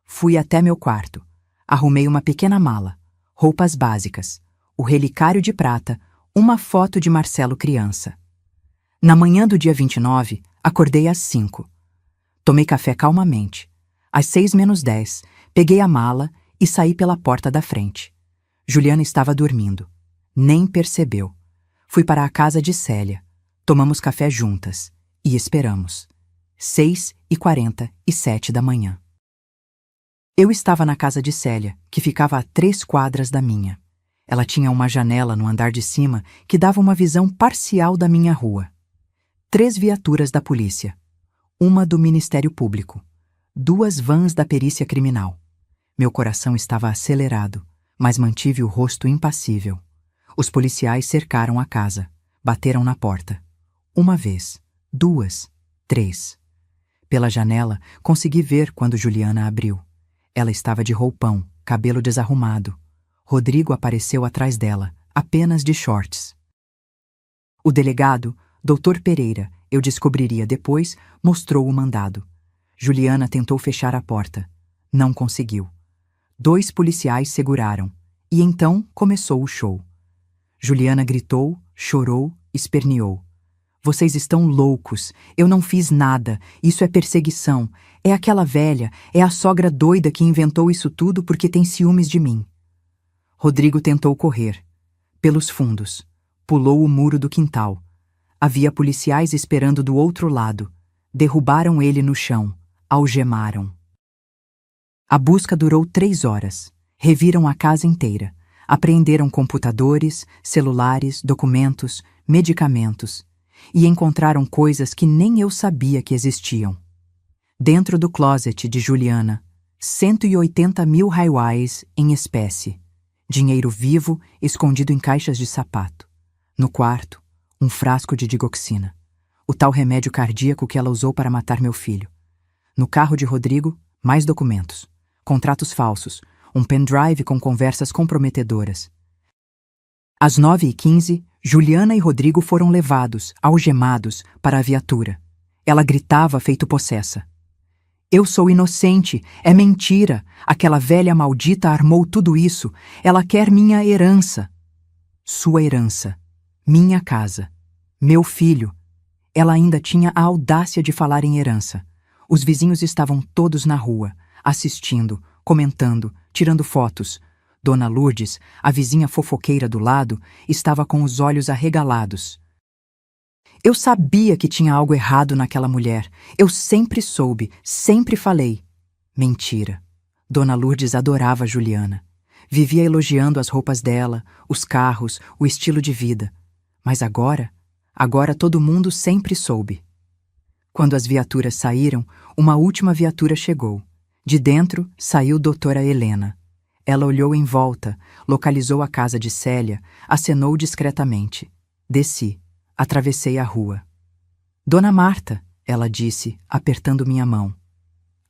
Fui até meu quarto. Arrumei uma pequena mala, roupas básicas, o relicário de prata, uma foto de Marcelo criança. Na manhã do dia 29, acordei às 5. Tomei café calmamente. Às 6:10, peguei a mala e saí pela porta da frente. Juliana estava dormindo. Nem percebeu. Fui para a casa de Célia. Tomamos café juntas. E esperamos. 6:47 da manhã. Eu estava na casa de Célia, que ficava a 3 quadras da minha. Ela tinha uma janela no andar de cima que dava uma visão parcial da minha rua. 3 viaturas da polícia, uma do Ministério Público, 2 vans da perícia criminal. Meu coração estava acelerado, mas mantive o rosto impassível. Os policiais cercaram a casa, bateram na porta. 1 vez, 2, 3. Pela janela, consegui ver quando Juliana abriu. Ela estava de roupão, cabelo desarrumado. Rodrigo apareceu atrás dela, apenas de shorts. O delegado, Dr. Pereira, eu descobriria depois, mostrou o mandado. Juliana tentou fechar a porta. Não conseguiu. 2 policiais seguraram. E então começou o show. Juliana gritou, chorou, esperneou. Vocês estão loucos. Eu não fiz nada. Isso é perseguição. É aquela velha, é a sogra doida que inventou isso tudo porque tem ciúmes de mim. Rodrigo tentou correr. Pelos fundos. Pulou o muro do quintal. Havia policiais esperando do outro lado. Derrubaram ele no chão. Algemaram. A busca durou 3 horas. Reviram a casa inteira. Apreenderam computadores, celulares, documentos, medicamentos. E encontraram coisas que nem eu sabia que existiam. Dentro do closet de Juliana, 180 mil reais em espécie. Dinheiro vivo escondido em caixas de sapato. No quarto, um frasco de digoxina. O tal remédio cardíaco que ela usou para matar meu filho. No carro de Rodrigo, mais documentos. Contratos falsos. Um pendrive com conversas comprometedoras. Às 9h15, Juliana e Rodrigo foram levados, algemados, para a viatura. Ela gritava feito possessa. Eu sou inocente, é mentira. Aquela velha maldita armou tudo isso. Ela quer minha herança. Sua herança. Minha casa. Meu filho. Ela ainda tinha a audácia de falar em herança. Os vizinhos estavam todos na rua, assistindo, comentando, tirando fotos. Dona Lourdes, a vizinha fofoqueira do lado, estava com os olhos arregalados. Eu sabia que tinha algo errado naquela mulher. Eu sempre soube, sempre falei. Mentira. Dona Lourdes adorava Juliana. Vivia elogiando as roupas dela, os carros, o estilo de vida. Mas agora todo mundo sempre soube. Quando as viaturas saíram, uma última viatura chegou. De dentro saiu doutora Helena. Ela olhou em volta, localizou a casa de Célia, acenou discretamente. Desci, atravessei a rua. Dona Marta, ela disse, apertando minha mão.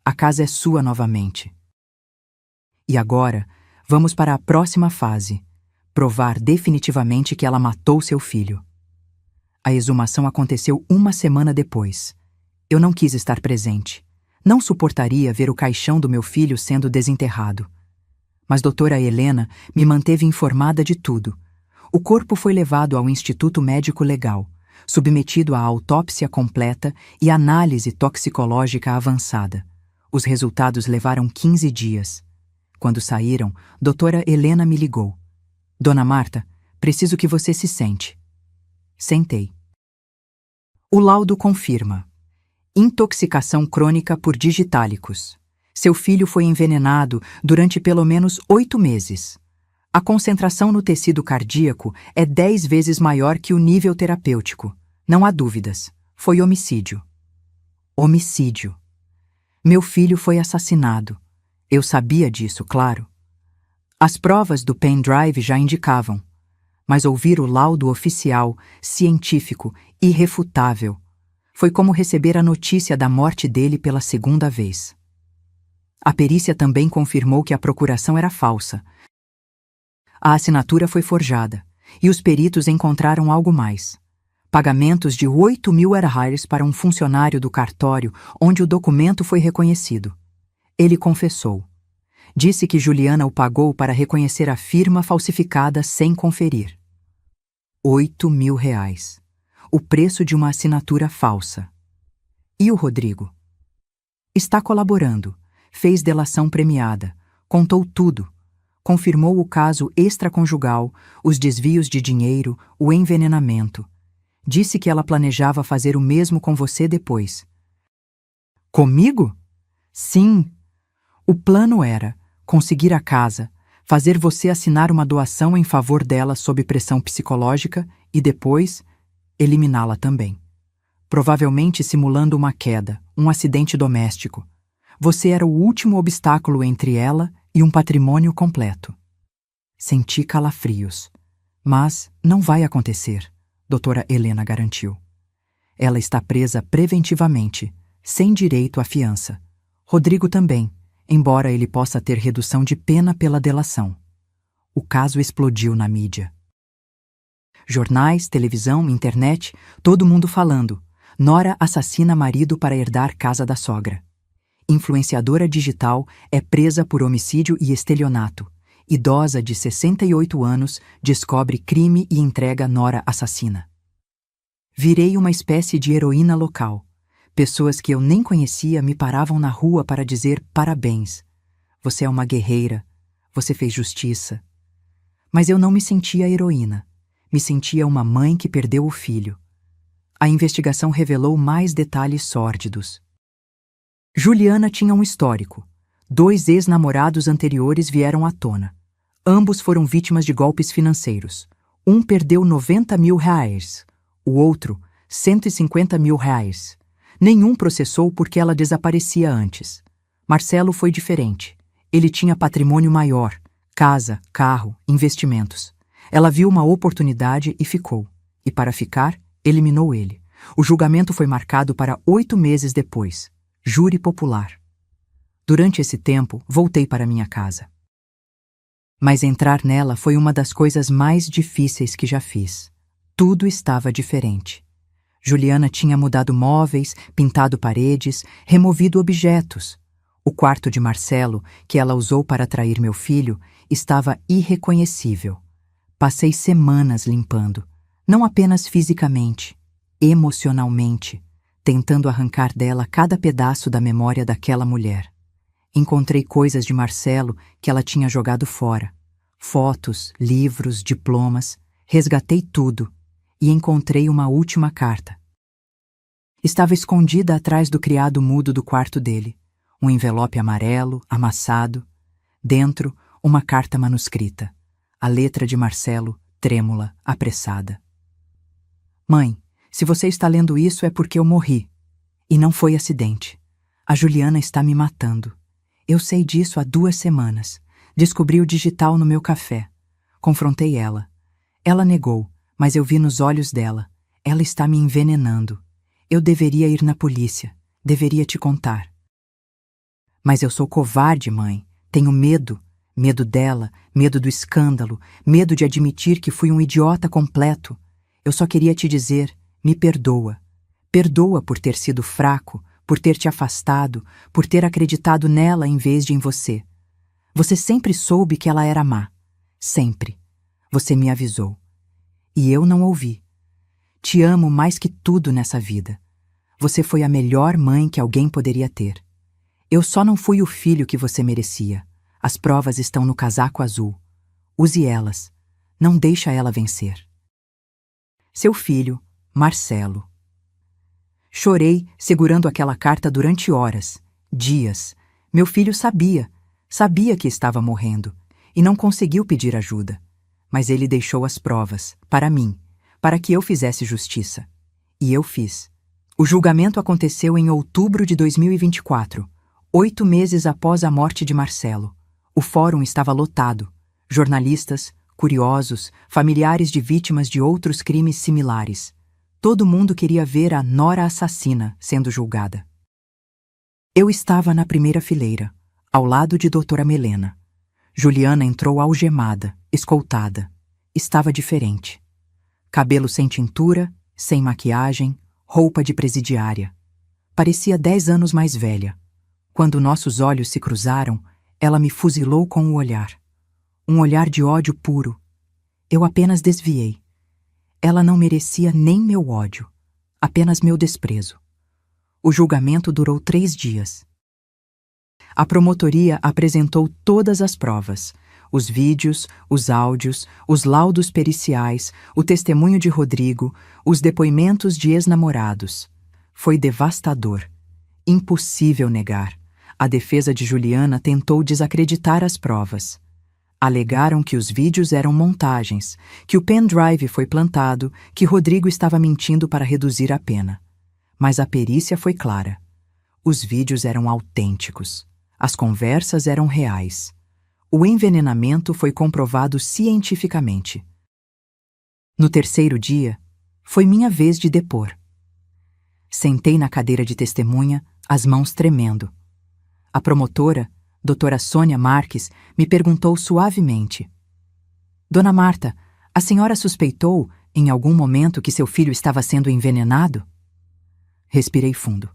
A casa é sua novamente. E agora, vamos para a próxima fase. Provar definitivamente que ela matou seu filho. A exumação aconteceu 1 semana depois. Eu não quis estar presente. Não suportaria ver o caixão do meu filho sendo desenterrado. Mas doutora Helena me manteve informada de tudo. O corpo foi levado ao Instituto Médico Legal, submetido à autópsia completa e análise toxicológica avançada. Os resultados levaram 15 dias. Quando saíram, doutora Helena me ligou. Dona Marta, preciso que você se sente. Sentei. O laudo confirma. Intoxicação crônica por digitálicos. Seu filho foi envenenado durante pelo menos 8 meses. A concentração no tecido cardíaco é 10 vezes maior que o nível terapêutico. Não há dúvidas. Foi homicídio. Homicídio. Meu filho foi assassinado. Eu sabia disso, claro. As provas do pendrive já indicavam. Mas ouvir o laudo oficial, científico, irrefutável, foi como receber a notícia da morte dele pela segunda vez. A perícia também confirmou que a procuração era falsa. A assinatura foi forjada, e os peritos encontraram algo mais. Pagamentos de 8 mil reais para um funcionário do cartório onde o documento foi reconhecido. Ele confessou. Disse que Juliana o pagou para reconhecer a firma falsificada sem conferir. 8 mil reais. O preço de uma assinatura falsa. E o Rodrigo? Está colaborando. Fez delação premiada, contou tudo, confirmou o caso extraconjugal, os desvios de dinheiro, o envenenamento. Disse que ela planejava fazer o mesmo com você depois. Comigo? Sim. O plano era conseguir a casa, fazer você assinar uma doação em favor dela sob pressão psicológica e depois eliminá-la também. Provavelmente simulando uma queda, um acidente doméstico. Você era o último obstáculo entre ela e um patrimônio completo. Senti calafrios. Mas não vai acontecer, doutora Helena garantiu. Ela está presa preventivamente, sem direito à fiança. Rodrigo também, embora ele possa ter redução de pena pela delação. O caso explodiu na mídia. Jornais, televisão, internet, todo mundo falando. Nora assassina marido para herdar casa da sogra. Influenciadora digital é presa por homicídio e estelionato. idosa de 68 anos, descobre crime e entrega nora assassina. Virei uma espécie de heroína local. Pessoas que eu nem conhecia me paravam na rua para dizer parabéns. Você é uma guerreira. Você fez justiça. Mas eu não me sentia heroína. Me sentia uma mãe que perdeu o filho. A investigação revelou mais detalhes sórdidos. Juliana tinha um histórico. 2 ex-namorados anteriores vieram à tona. Ambos foram vítimas de golpes financeiros. Um perdeu 90 mil reais, o outro 150 mil reais. Nenhum processou porque ela desaparecia antes. Marcelo foi diferente. Ele tinha patrimônio maior, casa, carro, investimentos. Ela viu uma oportunidade e ficou. E para ficar, eliminou ele. O julgamento foi marcado para 8 meses depois. Júri popular. Durante esse tempo, voltei para minha casa. Mas entrar nela foi uma das coisas mais difíceis que já fiz. Tudo estava diferente. Juliana tinha mudado móveis, pintado paredes, removido objetos. O quarto de Marcelo, que ela usou para trair meu filho, estava irreconhecível. Passei semanas limpando, não apenas fisicamente, emocionalmente, tentando arrancar dela cada pedaço da memória daquela mulher. Encontrei coisas de Marcelo que ela tinha jogado fora. Fotos, livros, diplomas. Resgatei tudo e encontrei uma última carta. Estava escondida atrás do criado mudo do quarto dele. Um envelope amarelo, amassado. Dentro, uma carta manuscrita. A letra de Marcelo, trêmula, apressada. Mãe, se você está lendo isso é porque eu morri. E não foi acidente. A Juliana está me matando. Eu sei disso há 2 semanas. Descobri o digital no meu café. Confrontei ela. Ela negou, mas eu vi nos olhos dela. Ela está me envenenando. Eu deveria ir na polícia. Deveria te contar. Mas eu sou covarde, mãe. Tenho medo. Medo dela, medo do escândalo, medo de admitir que fui um idiota completo. Eu só queria te dizer, me perdoa. Perdoa por ter sido fraco, por ter te afastado, por ter acreditado nela em vez de em você. Você sempre soube que ela era má. Sempre. Você me avisou. E eu não ouvi. Te amo mais que tudo nessa vida. Você foi a melhor mãe que alguém poderia ter. Eu só não fui o filho que você merecia. As provas estão no casaco azul. Use elas. Não deixa ela vencer. Seu filho, Marcelo. Chorei segurando aquela carta durante horas, dias. Meu filho sabia que estava morrendo e não conseguiu pedir ajuda. Mas ele deixou as provas, para mim, para que eu fizesse justiça. E eu fiz. O julgamento aconteceu em outubro de 2024, 8 meses após a morte de Marcelo. O fórum estava lotado. Jornalistas, curiosos, familiares de vítimas de outros crimes similares. Todo mundo queria ver a nora assassina sendo julgada. Eu estava na primeira fileira, ao lado de doutora Melena. Juliana entrou algemada, escoltada. Estava diferente. Cabelo sem tintura, sem maquiagem, roupa de presidiária. Parecia 10 anos mais velha. Quando nossos olhos se cruzaram, ela me fuzilou com o olhar. Um olhar de ódio puro. Eu apenas desviei. Ela não merecia nem meu ódio, apenas meu desprezo. O julgamento durou 3 dias. A promotoria apresentou todas as provas, os vídeos, os áudios, os laudos periciais, o testemunho de Rodrigo, os depoimentos de ex-namorados. Foi devastador. Impossível negar. A defesa de Juliana tentou desacreditar as provas. Alegaram que os vídeos eram montagens, que o pendrive foi plantado, que Rodrigo estava mentindo para reduzir a pena. Mas a perícia foi clara. Os vídeos eram autênticos. As conversas eram reais. O envenenamento foi comprovado cientificamente. No 3º dia, foi minha vez de depor. Sentei na cadeira de testemunha, as mãos tremendo. A promotora, doutora Sônia Marques, me perguntou suavemente: Dona Marta, a senhora suspeitou, em algum momento, que seu filho estava sendo envenenado? Respirei fundo.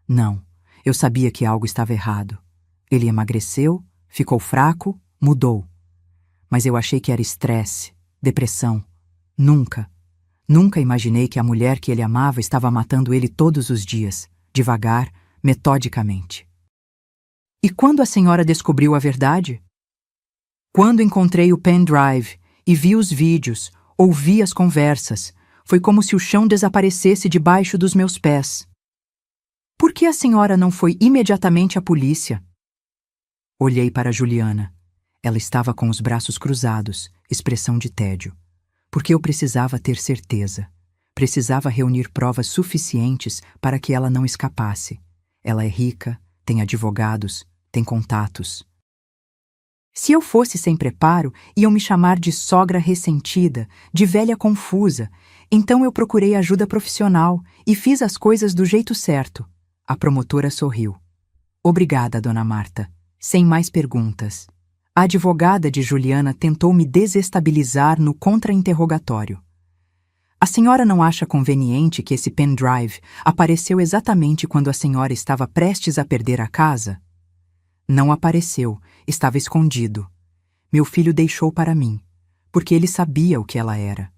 Não, eu sabia que algo estava errado. Ele emagreceu, ficou fraco, mudou. mas eu achei que era estresse, depressão. Nunca imaginei que a mulher que ele amava estava matando ele todos os dias, devagar, metodicamente. E quando a senhora descobriu a verdade? Quando encontrei o pendrive e vi os vídeos, ouvi as conversas, foi como se o chão desaparecesse debaixo dos meus pés. Por que a senhora não foi imediatamente à polícia? Olhei para Juliana. Ela estava com os braços cruzados, expressão de tédio. Porque eu precisava ter certeza. Precisava reunir provas suficientes para que ela não escapasse. Ela é rica, tem advogados, tem contatos. Se eu fosse sem preparo, iam me chamar de sogra ressentida, de velha confusa. Então eu procurei ajuda profissional e fiz as coisas do jeito certo. A promotora sorriu. Obrigada, dona Marta. Sem mais perguntas. A advogada de Juliana tentou me desestabilizar no contra-interrogatório. A senhora não acha conveniente que esse pendrive apareceu exatamente quando a senhora estava prestes a perder a casa? Não apareceu, estava escondido. Meu filho deixou para mim, porque ele sabia o que ela era.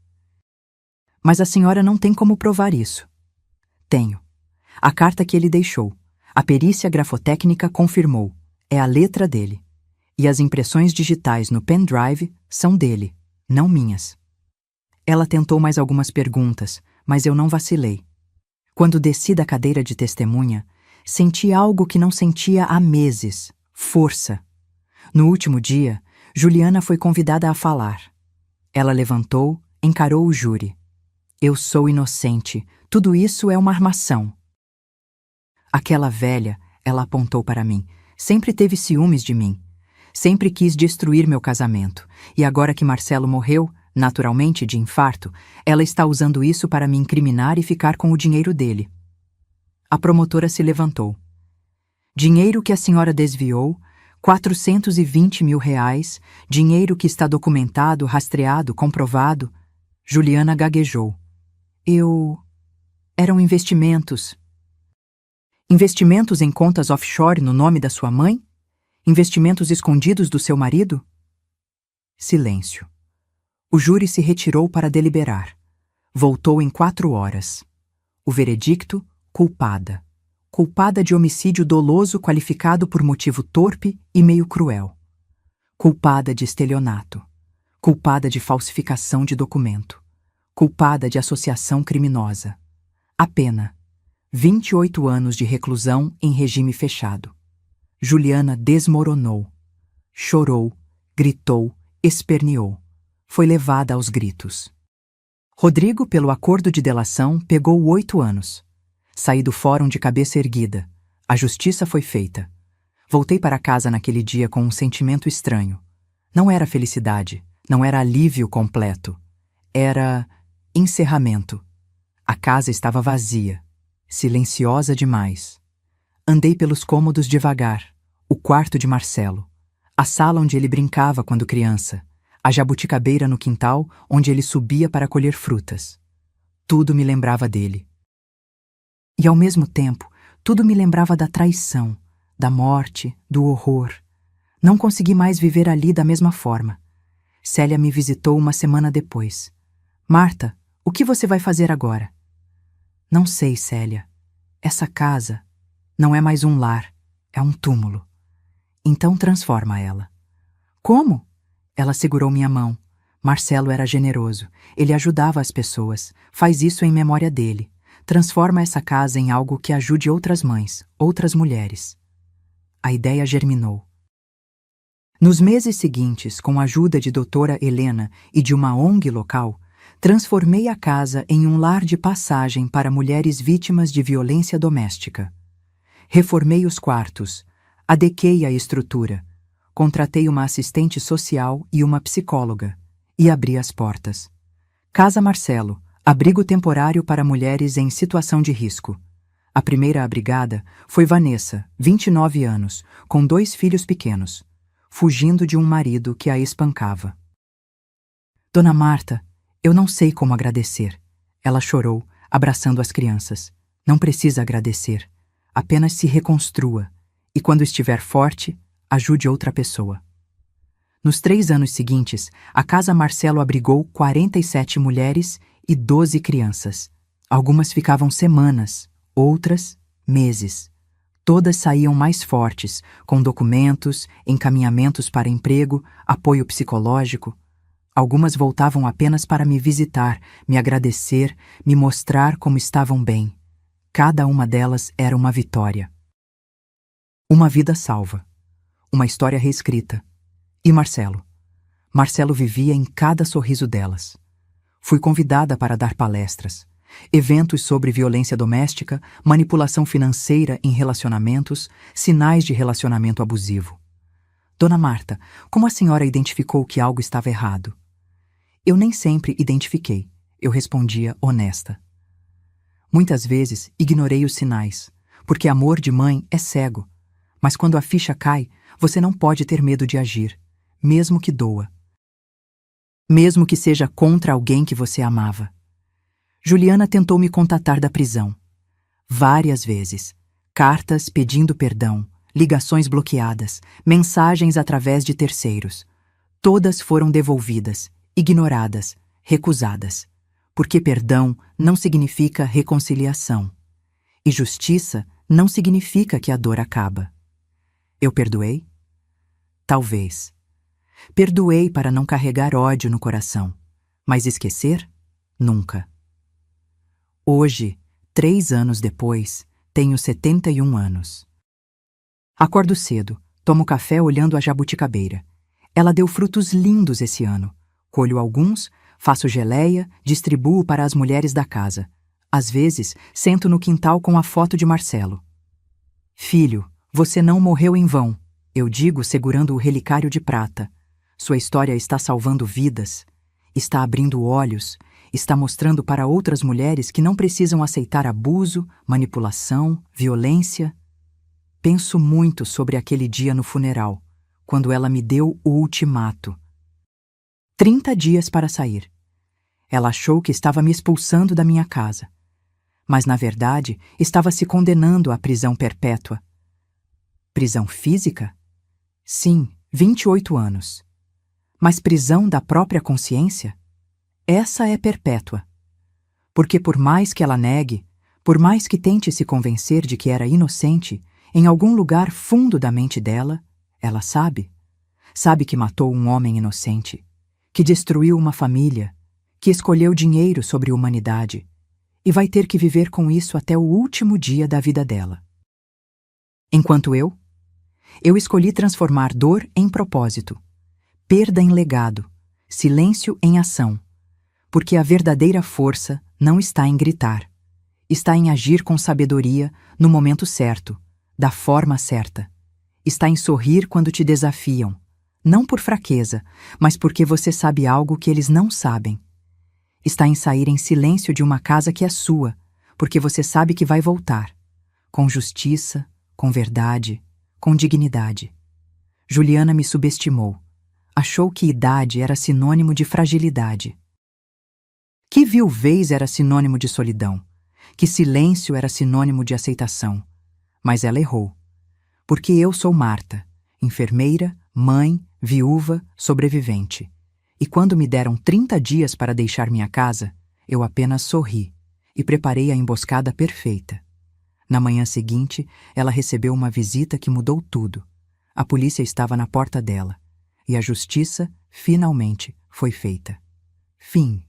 Mas a senhora não tem como provar isso. Tenho. A carta que ele deixou. A perícia grafotécnica confirmou. É a letra dele. E as impressões digitais no pendrive são dele, não minhas. Ela tentou mais algumas perguntas, mas eu não vacilei. Quando desci da cadeira de testemunha, senti algo que não sentia há meses. Força. No último dia, Juliana foi convidada a falar. Ela levantou, encarou o júri. Eu sou inocente. Tudo isso é uma armação. Aquela velha, ela apontou para mim, sempre teve ciúmes de mim. Sempre quis destruir meu casamento. E agora que Marcelo morreu, naturalmente de infarto, ela está usando isso para me incriminar e ficar com o dinheiro dele. A promotora se levantou. Dinheiro que a senhora desviou, 420 mil reais, dinheiro que está documentado, rastreado, comprovado. Juliana gaguejou. Eram investimentos. Investimentos em contas offshore no nome da sua mãe? Investimentos escondidos do seu marido? Silêncio. O júri se retirou para deliberar. Voltou em 4 horas. O veredicto, culpada. Culpada de homicídio doloso qualificado por motivo torpe e meio cruel. Culpada de estelionato. Culpada de falsificação de documento. Culpada de associação criminosa. A pena: 28 anos de reclusão em regime fechado. Juliana desmoronou. Chorou, gritou, esperneou. Foi levada aos gritos. Rodrigo, pelo acordo de delação, pegou 8 anos. Saí do fórum de cabeça erguida. A justiça foi feita. Voltei para casa naquele dia com um sentimento estranho. Não era felicidade, não era alívio completo. Era encerramento. A casa estava vazia, silenciosa demais. Andei pelos cômodos devagar. O quarto de Marcelo. A sala onde ele brincava quando criança. A jabuticabeira no quintal onde ele subia para colher frutas. Tudo me lembrava dele. E ao mesmo tempo, tudo me lembrava da traição, da morte, do horror. Não consegui mais viver ali da mesma forma. Célia me visitou uma semana depois. Marta, o que você vai fazer agora? Não sei, Célia. Essa casa não é mais um lar, é um túmulo. Então transforma ela. Como? Ela segurou minha mão. Marcelo era generoso. Ele ajudava as pessoas. Faz isso em memória dele. Transforma essa casa em algo que ajude outras mães, outras mulheres. A ideia germinou. Nos meses seguintes, com a ajuda de doutora Helena e de uma ONG local, transformei a casa em um lar de passagem para mulheres vítimas de violência doméstica. Reformei os quartos, adequei a estrutura, contratei uma assistente social e uma psicóloga e abri as portas. Casa Marcelo, abrigo temporário para mulheres em situação de risco. A primeira abrigada foi Vanessa, 29 anos, com 2 filhos pequenos, fugindo de um marido que a espancava. Dona Marta, eu não sei como agradecer. Ela chorou, abraçando as crianças. Não precisa agradecer. Apenas se reconstrua. E quando estiver forte, ajude outra pessoa. Nos 3 anos seguintes, a Casa Marcelo abrigou 47 mulheres e 12 crianças. Algumas ficavam semanas, outras, meses. Todas saíam mais fortes, com documentos, encaminhamentos para emprego, apoio psicológico. Algumas voltavam apenas para me visitar, me agradecer, me mostrar como estavam bem. Cada uma delas era uma vitória. Uma vida salva. Uma história reescrita. E Marcelo? Marcelo vivia em cada sorriso delas. Fui convidada para dar palestras, eventos sobre violência doméstica, manipulação financeira em relacionamentos, sinais de relacionamento abusivo. Dona Marta, como a senhora identificou que algo estava errado? Eu nem sempre identifiquei, eu respondia honesta. Muitas vezes ignorei os sinais, porque amor de mãe é cego. Mas quando a ficha cai, você não pode ter medo de agir, mesmo que doa. Mesmo que seja contra alguém que você amava. Juliana tentou me contatar da prisão. Várias vezes. Cartas pedindo perdão, ligações bloqueadas, mensagens através de terceiros. Todas foram devolvidas, ignoradas, recusadas. Porque perdão não significa reconciliação. E justiça não significa que a dor acaba. Eu perdoei? Talvez. Perdoei para não carregar ódio no coração, mas esquecer? Nunca. Hoje, 3 anos depois, tenho 71 anos. Acordo cedo, tomo café olhando a jabuticabeira. Ela deu frutos lindos esse ano. Colho alguns, faço geleia, distribuo para as mulheres da casa. Às vezes, sento no quintal com a foto de Marcelo. Filho, você não morreu em vão, eu digo segurando o relicário de prata. Sua história está salvando vidas, está abrindo olhos, está mostrando para outras mulheres que não precisam aceitar abuso, manipulação, violência. Penso muito sobre aquele dia no funeral, quando ela me deu o ultimato. 30 dias para sair. Ela achou que estava me expulsando da minha casa. Mas, na verdade, estava se condenando à prisão perpétua. Prisão física? Sim, 28 anos. Mas prisão da própria consciência? Essa é perpétua. Porque por mais que ela negue, por mais que tente se convencer de que era inocente, em algum lugar fundo da mente dela, ela sabe. Sabe que matou um homem inocente, que destruiu uma família, que escolheu dinheiro sobre humanidade, e vai ter que viver com isso até o último dia da vida dela. Enquanto eu escolhi transformar dor em propósito, perda em legado, silêncio em ação, porque a verdadeira força não está em gritar, está em agir com sabedoria no momento certo, da forma certa, está em sorrir quando te desafiam, não por fraqueza, mas porque você sabe algo que eles não sabem. Está em sair em silêncio de uma casa que é sua, porque você sabe que vai voltar, com justiça, com verdade, com dignidade. Juliana me subestimou. Achou que idade era sinônimo de fragilidade. Que viuvez era sinônimo de solidão. Que silêncio era sinônimo de aceitação. Mas ela errou. Porque eu sou Marta, enfermeira, mãe, viúva, sobrevivente. E quando me deram 30 dias para deixar minha casa, eu apenas sorri e preparei a emboscada perfeita. Na manhã seguinte, ela recebeu uma visita que mudou tudo. A polícia estava na porta dela. E a justiça, finalmente, foi feita. Fim.